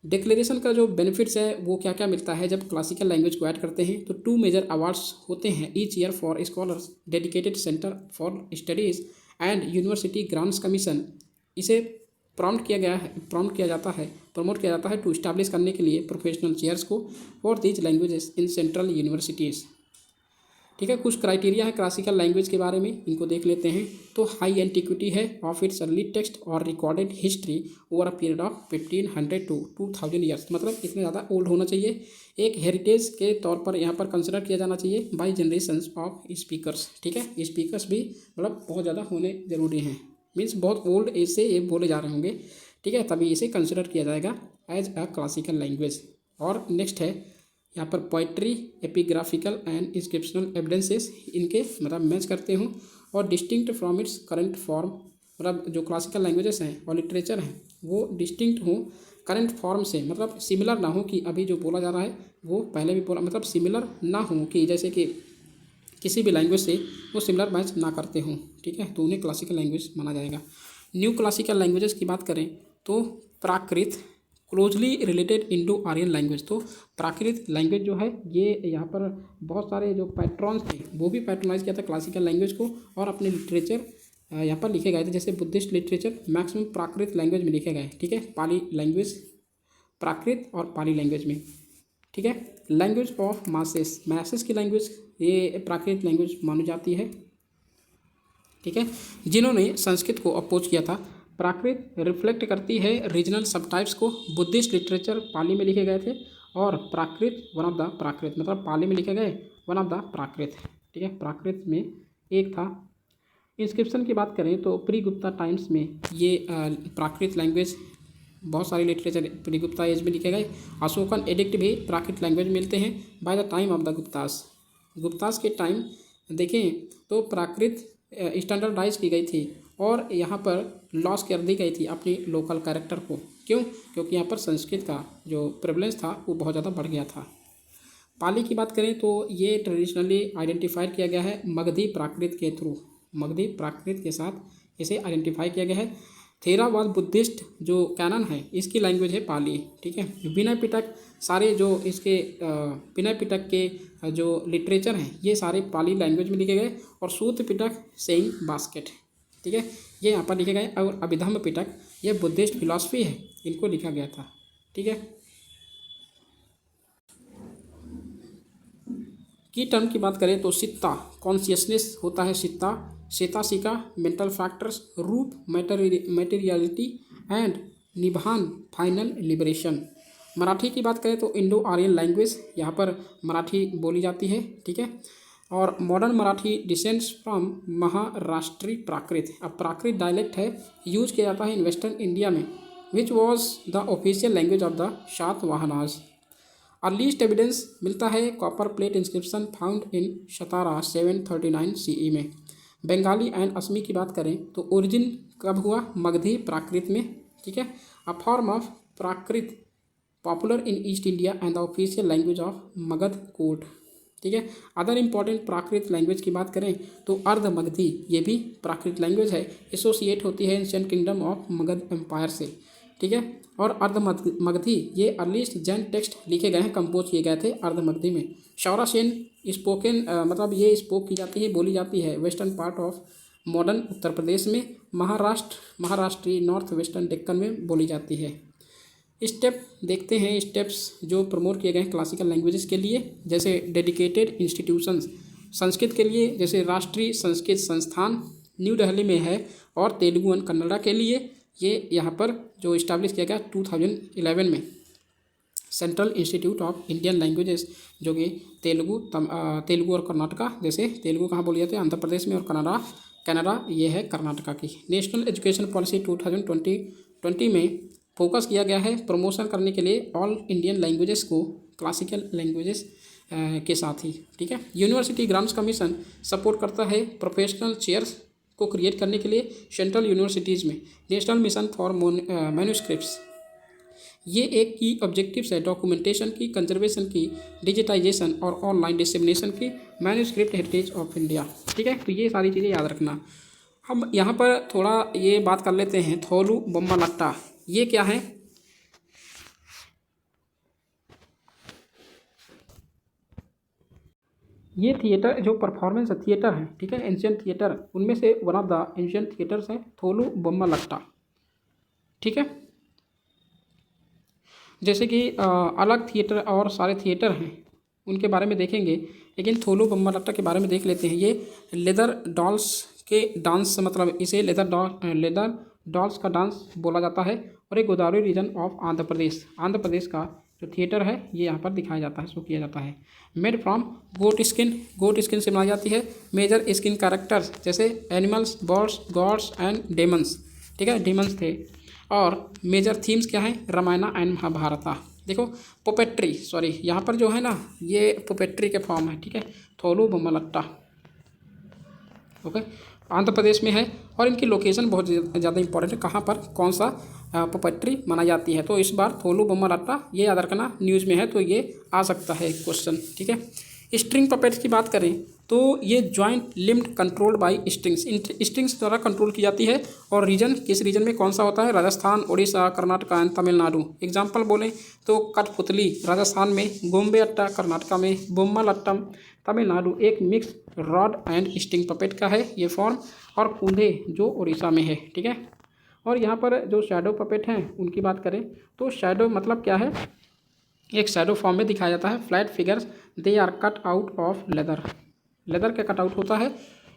Declaration का जो benefits है वो क्या क्या मिलता है जब क्लासिकल लैंग्वेज को ऐड करते हैं? तो 2 मेजर अवार्ड्स होते हैं each year for scholars, dedicated centre for studies and university grants commission. इसे प्रमोट किया जाता है टू इस्टेब्लिश करने के लिए प्रोफेशनल चेयर्स को for these languages in central universities, ठीक है। कुछ क्राइटेरिया है क्लासिकल लैंग्वेज के बारे में, इनको देख लेते हैं। तो हाई एंटिक्विटी है ऑफ इट्स अर्ली टेक्स्ट और recorded history over a period of 1500 to 2000 years, मतलब इतने ज़्यादा ओल्ड होना चाहिए। एक हेरिटेज के तौर पर यहाँ पर कंसिडर किया जाना चाहिए बाई जनरेशन्स ऑफ स्पीकर्स, ठीक है। स्पीकर्स भी मतलब बहुत ज़्यादा होने ज़रूरी हैं, मीन्स बहुत ओल्ड एज से ये बोले जा रहे होंगे, ठीक है, तभी इसे कंसिडर किया जाएगा एज अ क्लासिकल लैंग्वेज। और नेक्स्ट है यहाँ पर poetry, epigraphical and inscriptional evidences, इनके मतलब मैच करते हों और distinct from its current form, मतलब जो क्लासिकल लैंग्वेजेस हैं और लिटरेचर हैं वो डिस्टिंक्ट हों करंट फॉर्म से, मतलब सिमिलर ना हो कि अभी जो बोला जा रहा है वो पहले भी बोला, मतलब सिमिलर ना हो कि जैसे कि किसी भी लैंग्वेज से वो सिमिलर मैच ना करते हों, ठीक है, तो उन्हें क्लासिकल लैंग्वेज माना जाएगा। न्यू क्लासिकल लैंग्वेजेस की बात करें तो Prakrit, closely related Indo Aryan language. तो प्राकृत लैंग्वेज जो है ये यहाँ पर बहुत सारे जो पैट्रॉन्स थे वो भी पैट्रोनाइज किया था क्लासिकल लैंग्वेज को और अपने लिटरेचर यहाँ पर लिखे गए थे, जैसे बुद्धिस्ट लिटरेचर मैक्सिमम प्राकृत लैंग्वेज में लिखे गए, ठीक है। पाली लैंग्वेज प्राकृत और पाली लैंग्वेज में, ठीक है। लैंग्वेज ऑफ मासेस की लैंग्वेज ये प्राकृत लैंग्वेज मानी जाती है, ठीक है। जिन्होंने संस्कृत को अपोज किया था। प्राकृत रिफ्लेक्ट करती है रीजनल सबटाइप्स को। बुद्धिस्ट लिटरेचर पाली में लिखे गए थे और प्राकृत वन ऑफ द प्राकृत, मतलब पाली में लिखे गए वन ऑफ द प्राकृत, ठीक है, प्राकृत में एक था। इंस्क्रिप्शन की बात करें तो प्री गुप्ता टाइम्स में ये प्राकृत लैंग्वेज बहुत सारे लिटरेचर प्री गुप्ता एज में लिखे गए। अशोकन एडिक्ट भी प्राकृत लैंग्वेज मिलते हैं by the time of the Guptas के टाइम देखें तो प्राकृत स्टैंडर्डाइज की गई थी और यहाँ पर लॉस कर दी गई थी अपनी लोकल कैरेक्टर को। क्यों? क्योंकि यहाँ पर संस्कृत का जो प्रेवलेंस था वो बहुत ज़्यादा बढ़ गया था। पाली की बात करें तो ये ट्रेडिशनली आइडेंटिफाइड किया गया है मगधी प्राकृत के थ्रू, मगधी प्राकृत के साथ इसे आइडेंटिफाई किया गया है। थेरावाद बुद्धिस्ट जो कैनन है इसकी लैंग्वेज है पाली, ठीक है। विनय पिटक सारे जो इसके विनय पिटक के जो लिटरेचर हैं ये सारे पाली लैंग्वेज में लिखे गए और सूत पिटक सेइंग बास्केट, ठीक है, ये यहाँ पर लिखे गए। और अभिधम्म पिटक ये बुद्धिस्ट फिलॉसफी है, इनको लिखा गया था, ठीक है। की टर्म की बात करें तो सित्ता कॉन्शियसनेस होता है, citta cetasika mental factors, rupa materiality and निभान फाइनल लिबरेशन। मराठी की बात करें तो इंडो आर्यन लैंग्वेज, यहाँ पर मराठी बोली जाती है, ठीक है। और modern Marathi descends from Maharashtri Prakrit, अब प्राकृत डायलेक्ट है, यूज किया जाता है इन वेस्टर्न इंडिया में, which was the official language of the Satavahanas. Earliest evidence मिलता है copper plate inscription found in Satara 739 CE में। बंगाली एंड असमी की बात करें तो ओरिजिन कब हुआ? मगधी प्राकृत में, ठीक है। अ form of Prakrit popular in east India and the official language of Magadh court, ठीक है। अदर इंपॉर्टेंट प्राकृत लैंग्वेज की बात करें तो अर्ध मगधी ये भी प्राकृत लैंग्वेज है, एसोसिएट होती है ancient kingdom of Magadha empire से, ठीक है। और अर्ध मगधी ये अर्लीस्ट जैन टेक्स्ट लिखे गए हैं, कंपोज किए गए थे अर्ध मगधी में। शौरासेन स्पोकन मतलब ये स्पोक की जाती है, बोली जाती है western part of modern Uttar Pradesh में, महाराष्ट्री नॉर्थ वेस्टर्न डेक्कन में बोली जाती है। स्टेप देखते हैं, स्टेप्स जो प्रमोट किए गए हैं क्लासिकल लैंग्वेजेस के लिए, जैसे डेडिकेटेड इंस्टीट्यूशंस संस्कृत के लिए जैसे राष्ट्रीय संस्कृत संस्थान न्यू दिल्ली में है, और तेलुगु एंड कन्नड़ा के लिए ये यहाँ पर जो इस्टेब्लिश किया गया 2011 में central institute of Indian languages, जो कि तेलुगु और कर्नाटका, जैसे तेलुगु कहाँ बोली जाती है आंध्र प्रदेश में, और कनाडा ये है कर्नाटका की। नेशनल एजुकेशन पॉलिसी 2020 में फोकस किया गया है प्रमोशन करने के लिए ऑल इंडियन लैंग्वेजेस को क्लासिकल लैंग्वेजेस के साथ ही, ठीक है। यूनिवर्सिटी ग्रांट्स कमीशन सपोर्ट करता है प्रोफेशनल चेयर्स को क्रिएट करने के लिए सेंट्रल यूनिवर्सिटीज़ में। नेशनल मिशन फॉर मैन्यूस्क्रिप्ट्स, ये एक की ऑब्जेक्टिव्स है डॉक्यूमेंटेशन की, कंजर्वेशन की, डिजिटाइजेशन और ऑनलाइन डिसेमिनेशन की, मैन्यूस्क्रिप्ट हेरिटेज ऑफ इंडिया, ठीक है। तो ये सारी चीज़ें याद रखना। हम यहाँ पर थोड़ा ये बात कर लेते हैं थोलू बोम्मालाट्टा, ये क्या है? ये थिएटर जो परफॉर्मेंस थिएटर है, ठीक है, एंशियंट थिएटर, उनमें से one of the ancient theatres है थोलू बोम्मालाट्टा, ठीक है। जैसे कि अलग थिएटर और सारे थिएटर हैं उनके बारे में देखेंगे, लेकिन थोलू बोम्मालाट्टा के बारे में देख लेते हैं। ये लेदर डॉल्स के डांस, मतलब इसे लेदर डॉल्स का डांस बोला जाता है, और एक गोदावरी रीजन ऑफ आंध्र प्रदेश का जो थिएटर है ये यहाँ पर दिखाया जाता है, शो किया जाता है। मेड फ्रॉम गोट स्किन से बनाई जाती है। मेजर स्किन कैरेक्टर्स जैसे animals, birds, gods and Demons, ठीक है, डेमन्स थे। और मेजर थीम्स क्या हैं? रामायण एंड महाभारता। देखो पोपेट्री, सॉरी यहाँ पर जो है ना ये पोपेट्री के फॉर्म है, ठीक है, थोलू बोम्मालाट्टा, ओके, आंध्र प्रदेश में है, और इनकी लोकेशन बहुत ज़्यादा इंपॉर्टेंट है, कहाँ पर कौन सा पोपेट्री मनाई जाती है। तो इस बार थोलू बोम्मालाट्टा ये याद रखना, न्यूज़ में है तो ये आ सकता है क्वेश्चन, ठीक है। स्ट्रिंग पपेट्स की बात करें तो ये joint limbed controlled by strings द्वारा कंट्रोल की जाती है, और रीजन किस रीजन में कौन सा होता है? राजस्थान, उड़ीसा, कर्नाटका एंड तमिलनाडु। एग्जाम्पल बोलें तो कठपुतली राजस्थान में, गोम्बे कर्नाटका में, बोम्मालाट्टम तमिलनाडु एक mix rod and string puppet का है ये फॉर्म, और कूंधे जो उड़ीसा में है, ठीक है। और यहाँ पर जो शैडो पपेट हैं उनकी बात करें तो शैडो मतलब क्या है? एक शैडो फॉर्म में दिखाया जाता है। Flat figures they are cut out of leather का कटआउट होता है,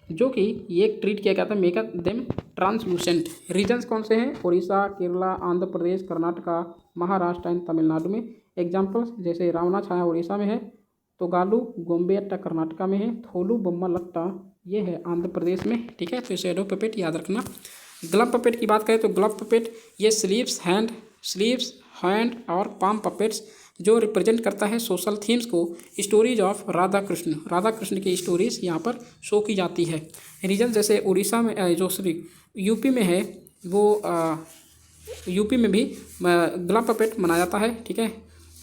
जो कि ये ट्रीट किया गया था मेक देम ट्रांसलूसेंट। रीजन्स कौन से हैं? उड़ीसा, केरला, आंध्र प्रदेश, कर्नाटका, महाराष्ट्र एंड तमिलनाडु में। एग्जाम्पल्स जैसे रावणा छाया उड़ीसा में है, तोगालू गोम्बेट्टा कर्नाटका में है, थोलू बोम्मालाट्टा ये है आंध्र प्रदेश में, ठीक है। तो शैडो पपेट याद रखना। ग्लव पपेट की बात करें तो ग्लव पपेट ये स्लीव्स, हैंड और पाम पपेट्स जो रिप्रेजेंट करता है सोशल थीम्स को। स्टोरीज ऑफ राधा कृष्ण की स्टोरीज यहाँ पर शो की जाती है। रीजन जैसे उड़ीसा में यूपी में है, वो यूपी में भी ग्लव पपेट मनाया जाता है, ठीक है।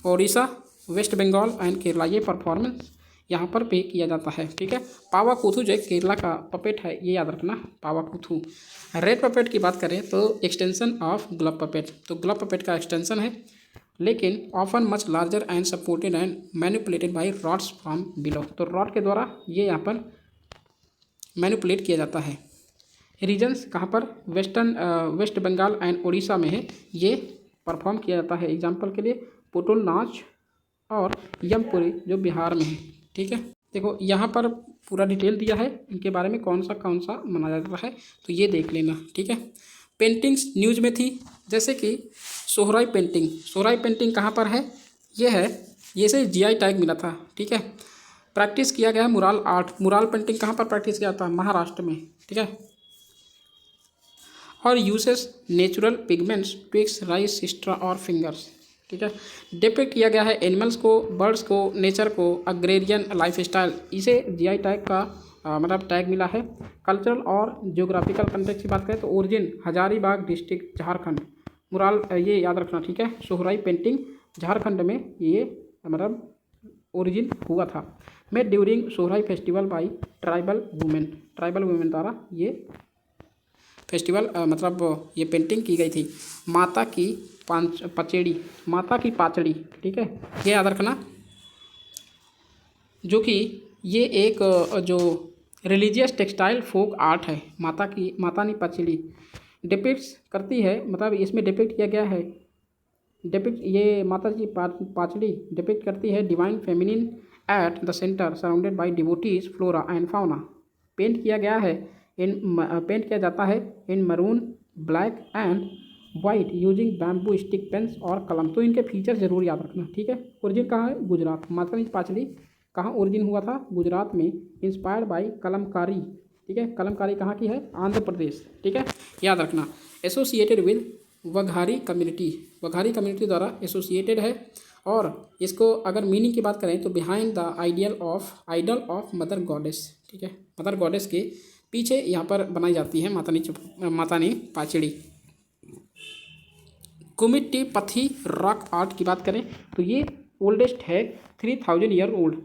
उड़ीसा, वेस्ट बंगाल एंड केरला ये परफॉर्मेंस यहाँ पर पे किया जाता है, ठीक है। पावाकूथू जो केरला का पपेट है ये याद रखना, पावाकूथू। रेड पपेट की बात करें तो एक्सटेंशन ऑफ ग्लव पपेट, तो ग्लव पपेट का एक्सटेंशन है, लेकिन often much larger and supported and manipulated by rods from below, तो रॉड के द्वारा ये यहाँ पर मैनिपुलेट किया जाता है। रीजन्स कहाँ पर? वेस्ट बंगाल एंड उड़ीसा में है, ये परफॉर्म किया जाता है। एग्जाम्पल के लिए पुतुल नाच और यमपुरी जो बिहार में है, ठीक है। देखो यहाँ पर पूरा डिटेल दिया है इनके बारे में, कौन सा मनाया जाता है, तो ये देख लेना, ठीक है। पेंटिंग्स न्यूज़ में थी, जैसे कि सोहराई पेंटिंग कहाँ पर है? ये है, ये से जीआई टैग मिला था, ठीक है। प्रैक्टिस किया गया है मुराल पेंटिंग कहाँ पर प्रैक्टिस किया था? महाराष्ट्र में, ठीक है। और uses natural pigments, twigs, rice, sistra और फिंगर्स, ठीक है। डिपिक्ट किया गया है एनिमल्स को, बर्ड्स को, नेचर को, अग्रेरियन लाइफ स्टाइल, इसे जीआई टैग का मतलब टैग मिला है। कल्चरल और जियोग्राफिकल कंटेक्स्ट की बात करें तो origin Hazaribagh district Jharkhand, mural ये याद रखना, ठीक है। सोहराई पेंटिंग झारखंड में ये मतलब ओरिजिन हुआ था। Made during Sohrai festival by tribal women द्वारा ये फेस्टिवल मतलब ये पेंटिंग की गई थी। माता की पाचड़ी, ठीक है, ये याद रखना, जो कि ये एक जो रिलीजियस टेक्सटाइल फोक आर्ट है। माता की पाचड़ी डिपिक्ट्स करती है, मतलब इसमें डिपिक्ट किया गया है, ये माता की पाचड़ी डिपिक्ट करती है divine feminine at the centre surrounded by devotees flora and fauna. Paint किया गया है पेंट किया जाता है in maroon, black and white using bamboo stick pens और कलम। तो इनके फीचर जरूर याद रखना, ठीक है। ओरिजिन कहाँ है? गुजरात। मातानीज पाचली कहाँ ओरिजिन हुआ था? गुजरात में। इंस्पायर्ड बाई कलमकारी, ठीक है। कलमकारी कहाँ की है? आंध्र प्रदेश, ठीक है, याद रखना। एसोसिएटेड विद वघारी कम्युनिटी द्वारा एसोसिएटेड है। और इसको अगर मीनिंग की बात करें तो behind the idol of mother goddess, ठीक है। मदर गॉडेस के पीछे यहाँ पर बनाई जाती है मातानी पाचड़ी। कुमिट्टी पथी रॉक आर्ट की बात करें तो ये ओल्डेस्ट है 3000 year old,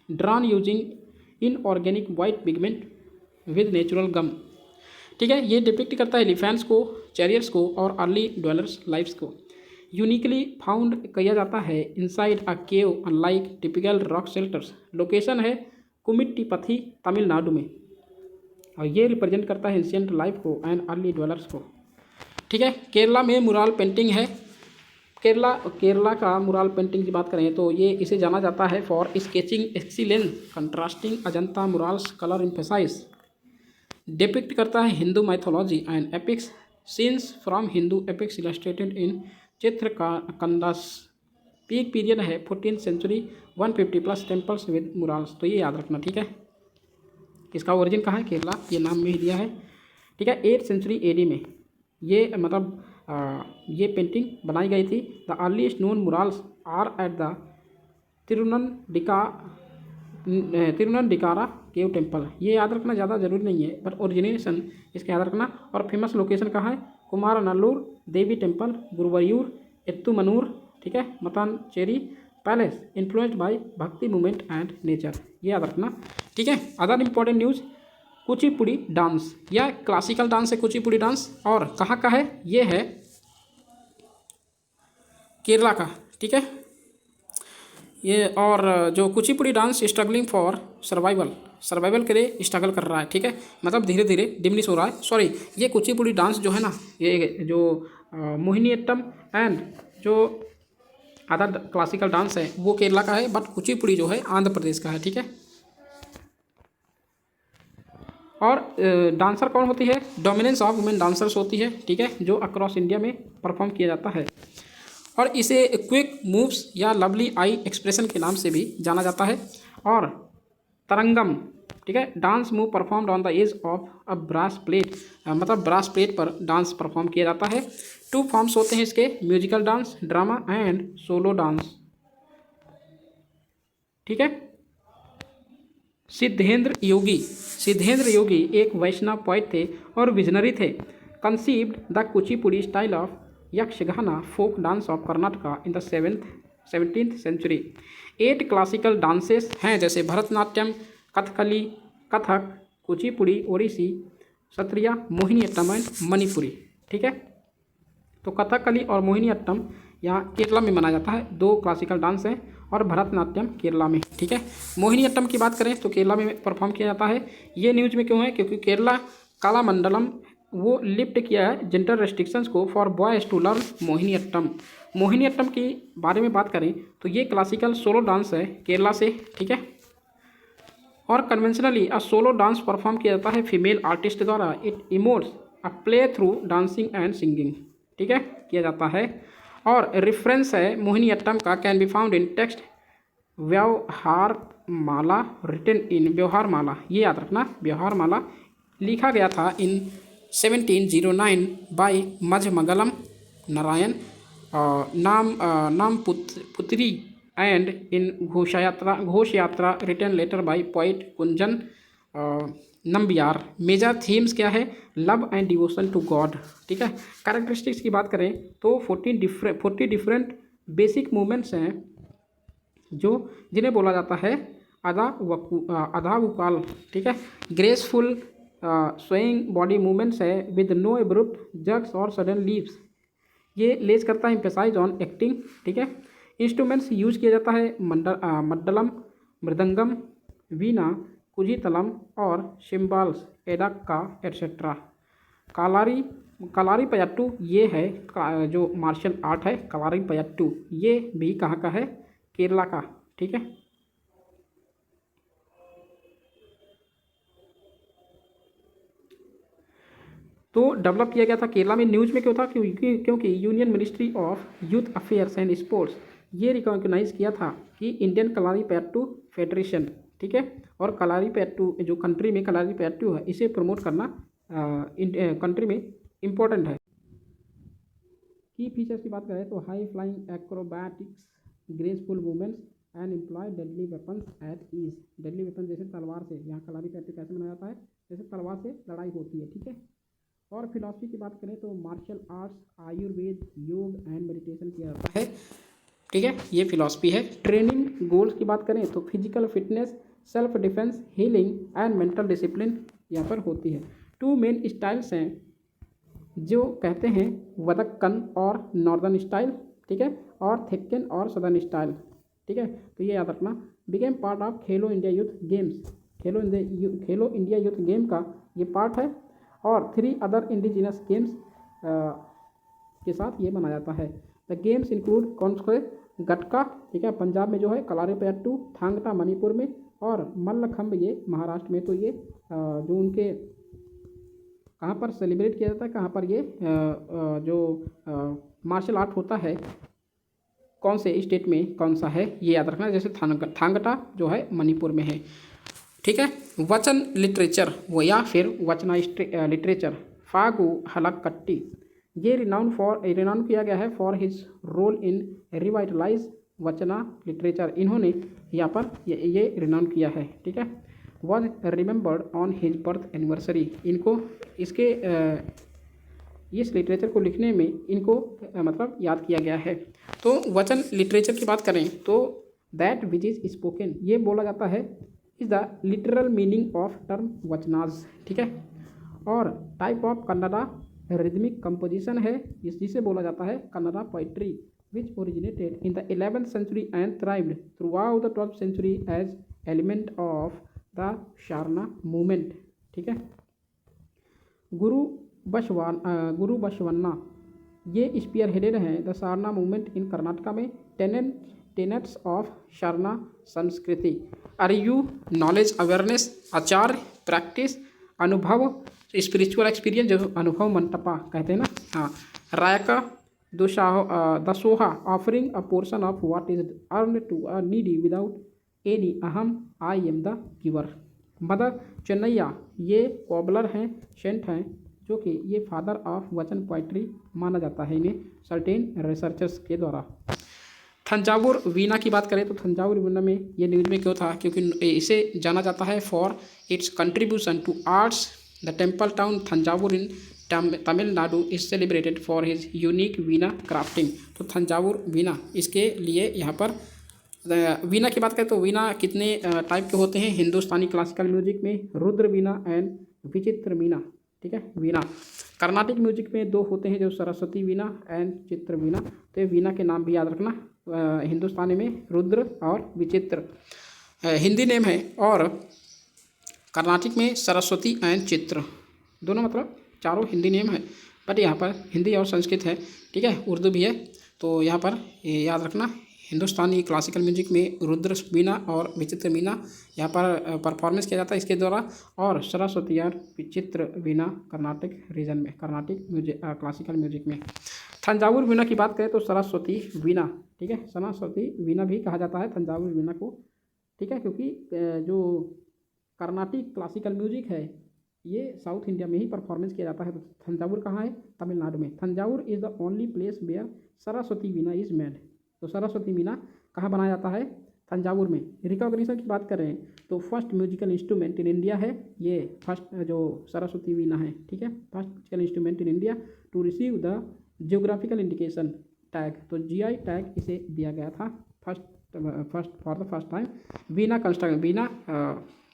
drawn using inorganic white pigment with natural gum, ठीक है। ये डिपिक्ट करता है एलिफेंट्स को, चैरियट्स को और अर्ली ड्वेलर्स लाइफ्स को। यूनिकली फाउंड किया जाता है inside a cave unlike typical rock shelters. Location है कुमिट्टीपथी, तमिलनाडु में। और ये रिप्रेजेंट करता है एंशिएंट लाइफ को एंड अर्ली ड्वेलर्स को, ठीक है। केरला में मुराल पेंटिंग है। केरला का मुराल पेंटिंग की बात करें तो ये इसे जाना जाता है for sketching excellence contrasting Ajanta murals colour emphasize. Depict करता है Hindu mythology and epics scenes from Hindu epics illustrated in Chitrakandas. Peak period है 14th century, 150+ temples with murals. तो ये याद रखना, ठीक है। इसका ओरिजिन कहाँ है? केरला, ये नाम में ही दिया है, ठीक है। 8th सेंचुरी AD में ये मतलब ये पेंटिंग बनाई गई थी। The earliest known murals are at the Thirunandikara cave temple. ये याद रखना ज़्यादा जरूरी नहीं है, बट ओरिजिनेशन इसका याद रखना। और फेमस लोकेशन कहाँ है? कुमारनल्लूर देवी टेम्पल, गुरुवायूर, एत्तुमनूर, ठीक है। मतानचेरी पैलेस इन्फ्लुएंस्ड बाय भक्ति मूवमेंट एंड नेचर, ये याद रखना, ठीक है। Other important news, Kuchipudi dance, यह क्लासिकल डांस है कुचिपुड़ी डांस। और कहाँ का है? ये है केरला का, ठीक है। ये और जो Kuchipudi dance struggling for survival के लिए स्ट्रगल कर रहा है, ठीक है। मतलब धीरे धीरे डिमिनिश हो रहा है। सॉरी, ये कुचिपुड़ी डांस जो है ना, ये जो मोहिनीअट्टम एंड जो अदर क्लासिकल डांस है वो केरला का है, बट कुचिपुड़ी जो है आंध्र प्रदेश का है, ठीक है। और डांसर कौन होती है? डोमिनेंस ऑफ वुमेन डांसर्स होती है, ठीक है, जो अक्रॉस इंडिया में परफॉर्म किया जाता है। और इसे क्विक मूव्स या लवली आई एक्सप्रेशन के नाम से भी जाना जाता है। और तरंगम, ठीक है, dance move performed on the edge of a brass plate, मतलब ब्रास प्लेट पर डांस परफॉर्म किया जाता है। 2 फॉर्म्स होते हैं इसके, musical dance, drama and solo dance, ठीक है। सिद्धेंद्र योगी एक वैष्णव पोइट थे और विजनरी थे। Conceived the Kuchipudi style of Yakshagana folk dance of Karnataka in the 17th century. 8 classical dances हैं जैसे भरतनाट्यम, कथकली, कथक, कुचिपुड़ी, ओडिसी, सत्रिया, मोहिनीअट्टम एंड मणिपुरी, ठीक है। तो कथकली और मोहिनीअट्टम यहाँ केरला में मनाया जाता है, 2 क्लासिकल डांस हैं। और भरतनाट्यम केरला में, ठीक है। मोहिनीअट्टम की बात करें तो केरला में परफॉर्म किया जाता है। ये न्यूज़ में क्यों है? क्योंकि केरला कालामंडलम वो लिफ्ट किया है जेंडर रेस्ट्रिक्शंस को for boys to learn Mohiniyattam. Mohiniyattam की बारे में बात करें तो ये क्लासिकल सोलो डांस है केरला से, ठीक है। और conventionally a solo dance perform किया जाता है फीमेल आर्टिस्ट द्वारा। It emotes a play through dancing and singing, ठीक है, किया जाता है। और रेफरेंस है मोहिनीअट्टम का can be found in text व्यवहार माला रिटन इन व्यवहार माला, ये याद रखना, व्यवहार माला लिखा गया था इन 1709 बाय मझमंगलम नारायण नाम पुत्री and in Ghosha Yatra written later by poet Kunjan Nambiar. Major themes क्या है? Love and devotion to god, ठीक है। कैरेक्टरिस्टिक्स की बात करें तो 40 डिफरेंट बेसिक मूवमेंट्स हैं जो जिन्हें बोला जाता है आधा वुकाल, ठीक है। ग्रेसफुल स्वेइंग बॉडी मूवमेंट्स है विद नो एब्रुप्ट जग्स और सडन लीव्स। ये लेस करता है एम्फेसाइज ऑन एक्टिंग, ठीक है। इंस्ट्रूमेंट्स यूज किया जाता है मड्डलम, मृदंगम, वीणा, कुजीतलम और शिम्बाल्स, एडाक्का एट्सेट्रा। कलारी पयट्टू ये है जो मार्शल आर्ट है कलारी पयट्टू, ये भी कहाँ का है? केरला का, ठीक है। तो डेवलप किया गया था केरला में। न्यूज़ में क्यों था? क्योंकि union ministry of youth affairs and sports ये रिकॉग्नाइज किया था कि इंडियन कलारीपयट्टू फेडरेशन, ठीक है, और कलारीपयट्टू जो कंट्री में कलारीपयट्टू है इसे प्रमोट करना कंट्री में इम्पोर्टेंट है। की फीचर्स की बात करें तो high flying acrobatics, graceful movements and employ deadly weapons at ease. Deadly weapon जैसे तलवार से, यहाँ कलारीपयट्टू कैसे बनाया जाता है? जैसे तलवार से लड़ाई होती है, ठीक है। और फिलॉसफी की बात करें तो मार्शल आर्ट्स, आयुर्वेद, योग एंड मेडिटेशन किया जाता है, ठीक है, ये फिलॉसफी है। ट्रेनिंग गोल्स की बात करें तो physical fitness, self defence, healing and mental discipline यहाँ पर होती है। 2 मेन स्टाइल्स हैं जो कहते हैं वदक्कन और नॉर्दर्न स्टाइल, ठीक है, और थिक्कन और सदर्न स्टाइल, ठीक है। तो ये याद रखना। Became part of Khelo India youth games, Khelo India youth game का ये पार्ट है। और 3 अदर इंडिजिनस गेम्स के साथ ये मनाया जाता है। द गेम्स इंक्लूड कौन से? गटका, ठीक है, पंजाब में जो है, कलारीपयट्टू थांगटा मणिपुर में, और मल्लखंब ये महाराष्ट्र में। तो ये जो उनके कहाँ पर सेलिब्रेट किया जाता है, कहाँ पर ये जो मार्शल आर्ट होता है कौन से स्टेट में कौन सा है ये याद रखना। जैसे थांगटा जो है मणिपुर में है, ठीक है। वचन लिटरेचर वो या फिर वचना लिटरेचर, फागु हलक्कट्टी ये रिनाउंड किया गया है for his role in revitalize Vachana literature. इन्होंने यहाँ पर ये रिनाउंड किया है, ठीक है। Was remembered on his birth anniversary, इनको इसके इस लिटरेचर को लिखने में इनको मतलब याद किया गया है। तो वचन लिटरेचर की बात करें तो दैट विच इज स्पोकन ये बोला जाता है is the literal meaning of term vachanas, ठीक है। और type of Kannada rhythmic composition है, जिसे बोला जाता है Kannada poetry, which originated in the 11th century and thrived throughout the 12th century as element of the Sharana movement, ठीक है। गुरु बसवन्ना ये स्पीयर हेडेड हैं the Sharana movement in Karnataka में। Tenets of Sharana Sanskriti are you knowledge awareness, achara practice, anubhava spiritual experience जो अनुभव मंटपा कहते हैं ना, हाँ। रायका dasoha offering a portion of what is earn to a needy without any aham I am the giver. Madar Chennaiah ये कॉबलर हैं, सेंट हैं, जो कि ये फादर ऑफ वचन पोइट्री माना जाता है इन्हें सर्टेन रिसर्चर्स के द्वारा। थंजावुर वीणा की बात करें तो थंजावुर वीणा में ये न्यूज़ में क्यों था? क्योंकि इसे जाना जाता है for its contribution to arts. The temple town Thanjavur in Tamil Nadu is celebrated for his unique veena crafting. तो थंजावुर वीणा इसके लिए यहाँ पर वीणा की बात करें तो वीणा कितने टाइप के होते हैं हिंदुस्तानी क्लासिकल म्यूजिक में? रुद्र वीणा एंड विचित्र वीणा, ठीक है, वीणा। कर्नाटिक म्यूजिक में 2 होते हैं जो सरस्वती वीणा एंड चित्र वीणा। तो ये वीणा के नाम भी याद रखना, हिंदुस्तानी में रुद्र और विचित्र हिंदी नेम है, और कर्नाटिक में सरस्वती एंड चित्र, दोनों मतलब चारों हिंदी नेम है, बट यहाँ पर हिंदी और संस्कृत है, ठीक है, उर्दू भी है। तो यहाँ पर याद रखना हिंदुस्तानी क्लासिकल म्यूजिक में रुद्र वीणा और विचित्र वीणा यहाँ पर परफॉर्मेंस किया जाता है इसके द्वारा, और सरस्वती और विचित्र वीणा कर्नाटक रीजन में, कर्नाटिक म्यूजिक क्लासिकल म्यूजिक में। थंजावुर वीणा की बात करें तो सरस्वती वीणा, ठीक है, सरस्वती वीणा भी कहा जाता है थंजावुर वीणा को, ठीक है, क्योंकि जो कर्नाटिक क्लासिकल म्यूजिक है ये साउथ इंडिया में ही परफॉर्मेंस किया जाता है। तो थंजावुर कहाँ है? तमिलनाडु में। Thanjavur is the only place where Saraswati veena is made. तो सरस्वती वीणा कहाँ बनाया जाता है? तंजावुर में। रिकॉग्निशन की बात करें तो first musical instrument in India है ये, फर्स्ट जो सरस्वती वीणा है, ठीक है, first musical instrument in India to receive the geographical indication tag. तो जीआई टैग इसे दिया गया था first for the first time veena construct, veena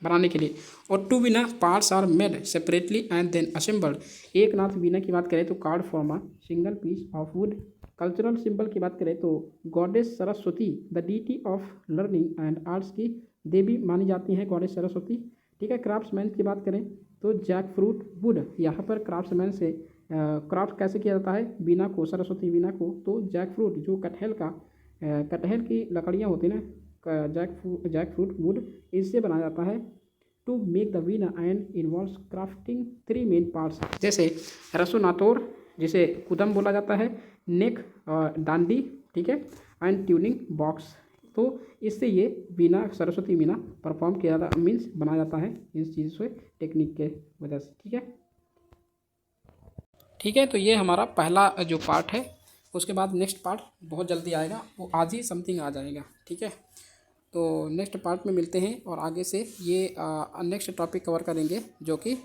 बनाने के लिए। और 2 veena parts are made separately and then assembled. Ekanath veena की बात करें तो carved form a single piece of would. Cultural symbol की बात करें तो goddess Saraswati the deity of learning and arts की देवी मानी जाती हैं गॉडेस सरस्वती, ठीक है। क्राफ्ट्समैन की बात करें तो जैक फ्रूट वुड, यहाँ पर क्राफ्ट्समैन से क्राफ्ट कैसे किया जाता है वीणा को, सरस्वती वीणा को? तो जैक फ्रूट जो कटहल की लकड़ियाँ होती हैं ना, जैक फ्रूट वुड इससे बनाया जाता है। To make the veena and involves crafting 3 main parts, जैसे रसोनातोर जिसे कुदम बोला जाता है, नेक डांडी, ठीक है, एंड ट्यूनिंग बॉक्स। तो इससे ये वीणा, सरस्वती वीणा परफॉर्म किया जाता, मीन्स बनाया जाता है इन चीज़ से, टेक्निक के वजह से। ठीक है, तो ये हमारा पहला जो पार्ट है। उसके बाद नेक्स्ट पार्ट बहुत जल्दी आएगा, वो आज ही समथिंग आ जाएगा। ठीक है, तो नेक्स्ट पार्ट में मिलते हैं और आगे से ये नेक्स्ट टॉपिक कवर करेंगे, जो कि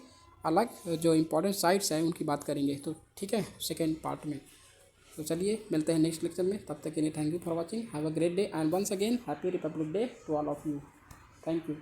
अलग जो इम्पोर्टेंट साइट्स हैं उनकी बात करेंगे। तो ठीक है, सेकेंड पार्ट में। तो चलिए मिलते हैं नेक्स्ट लेक्चर में, तब तक के लिए thank you for watching, have a great day and once again happy Republic Day to all of you. Thank you.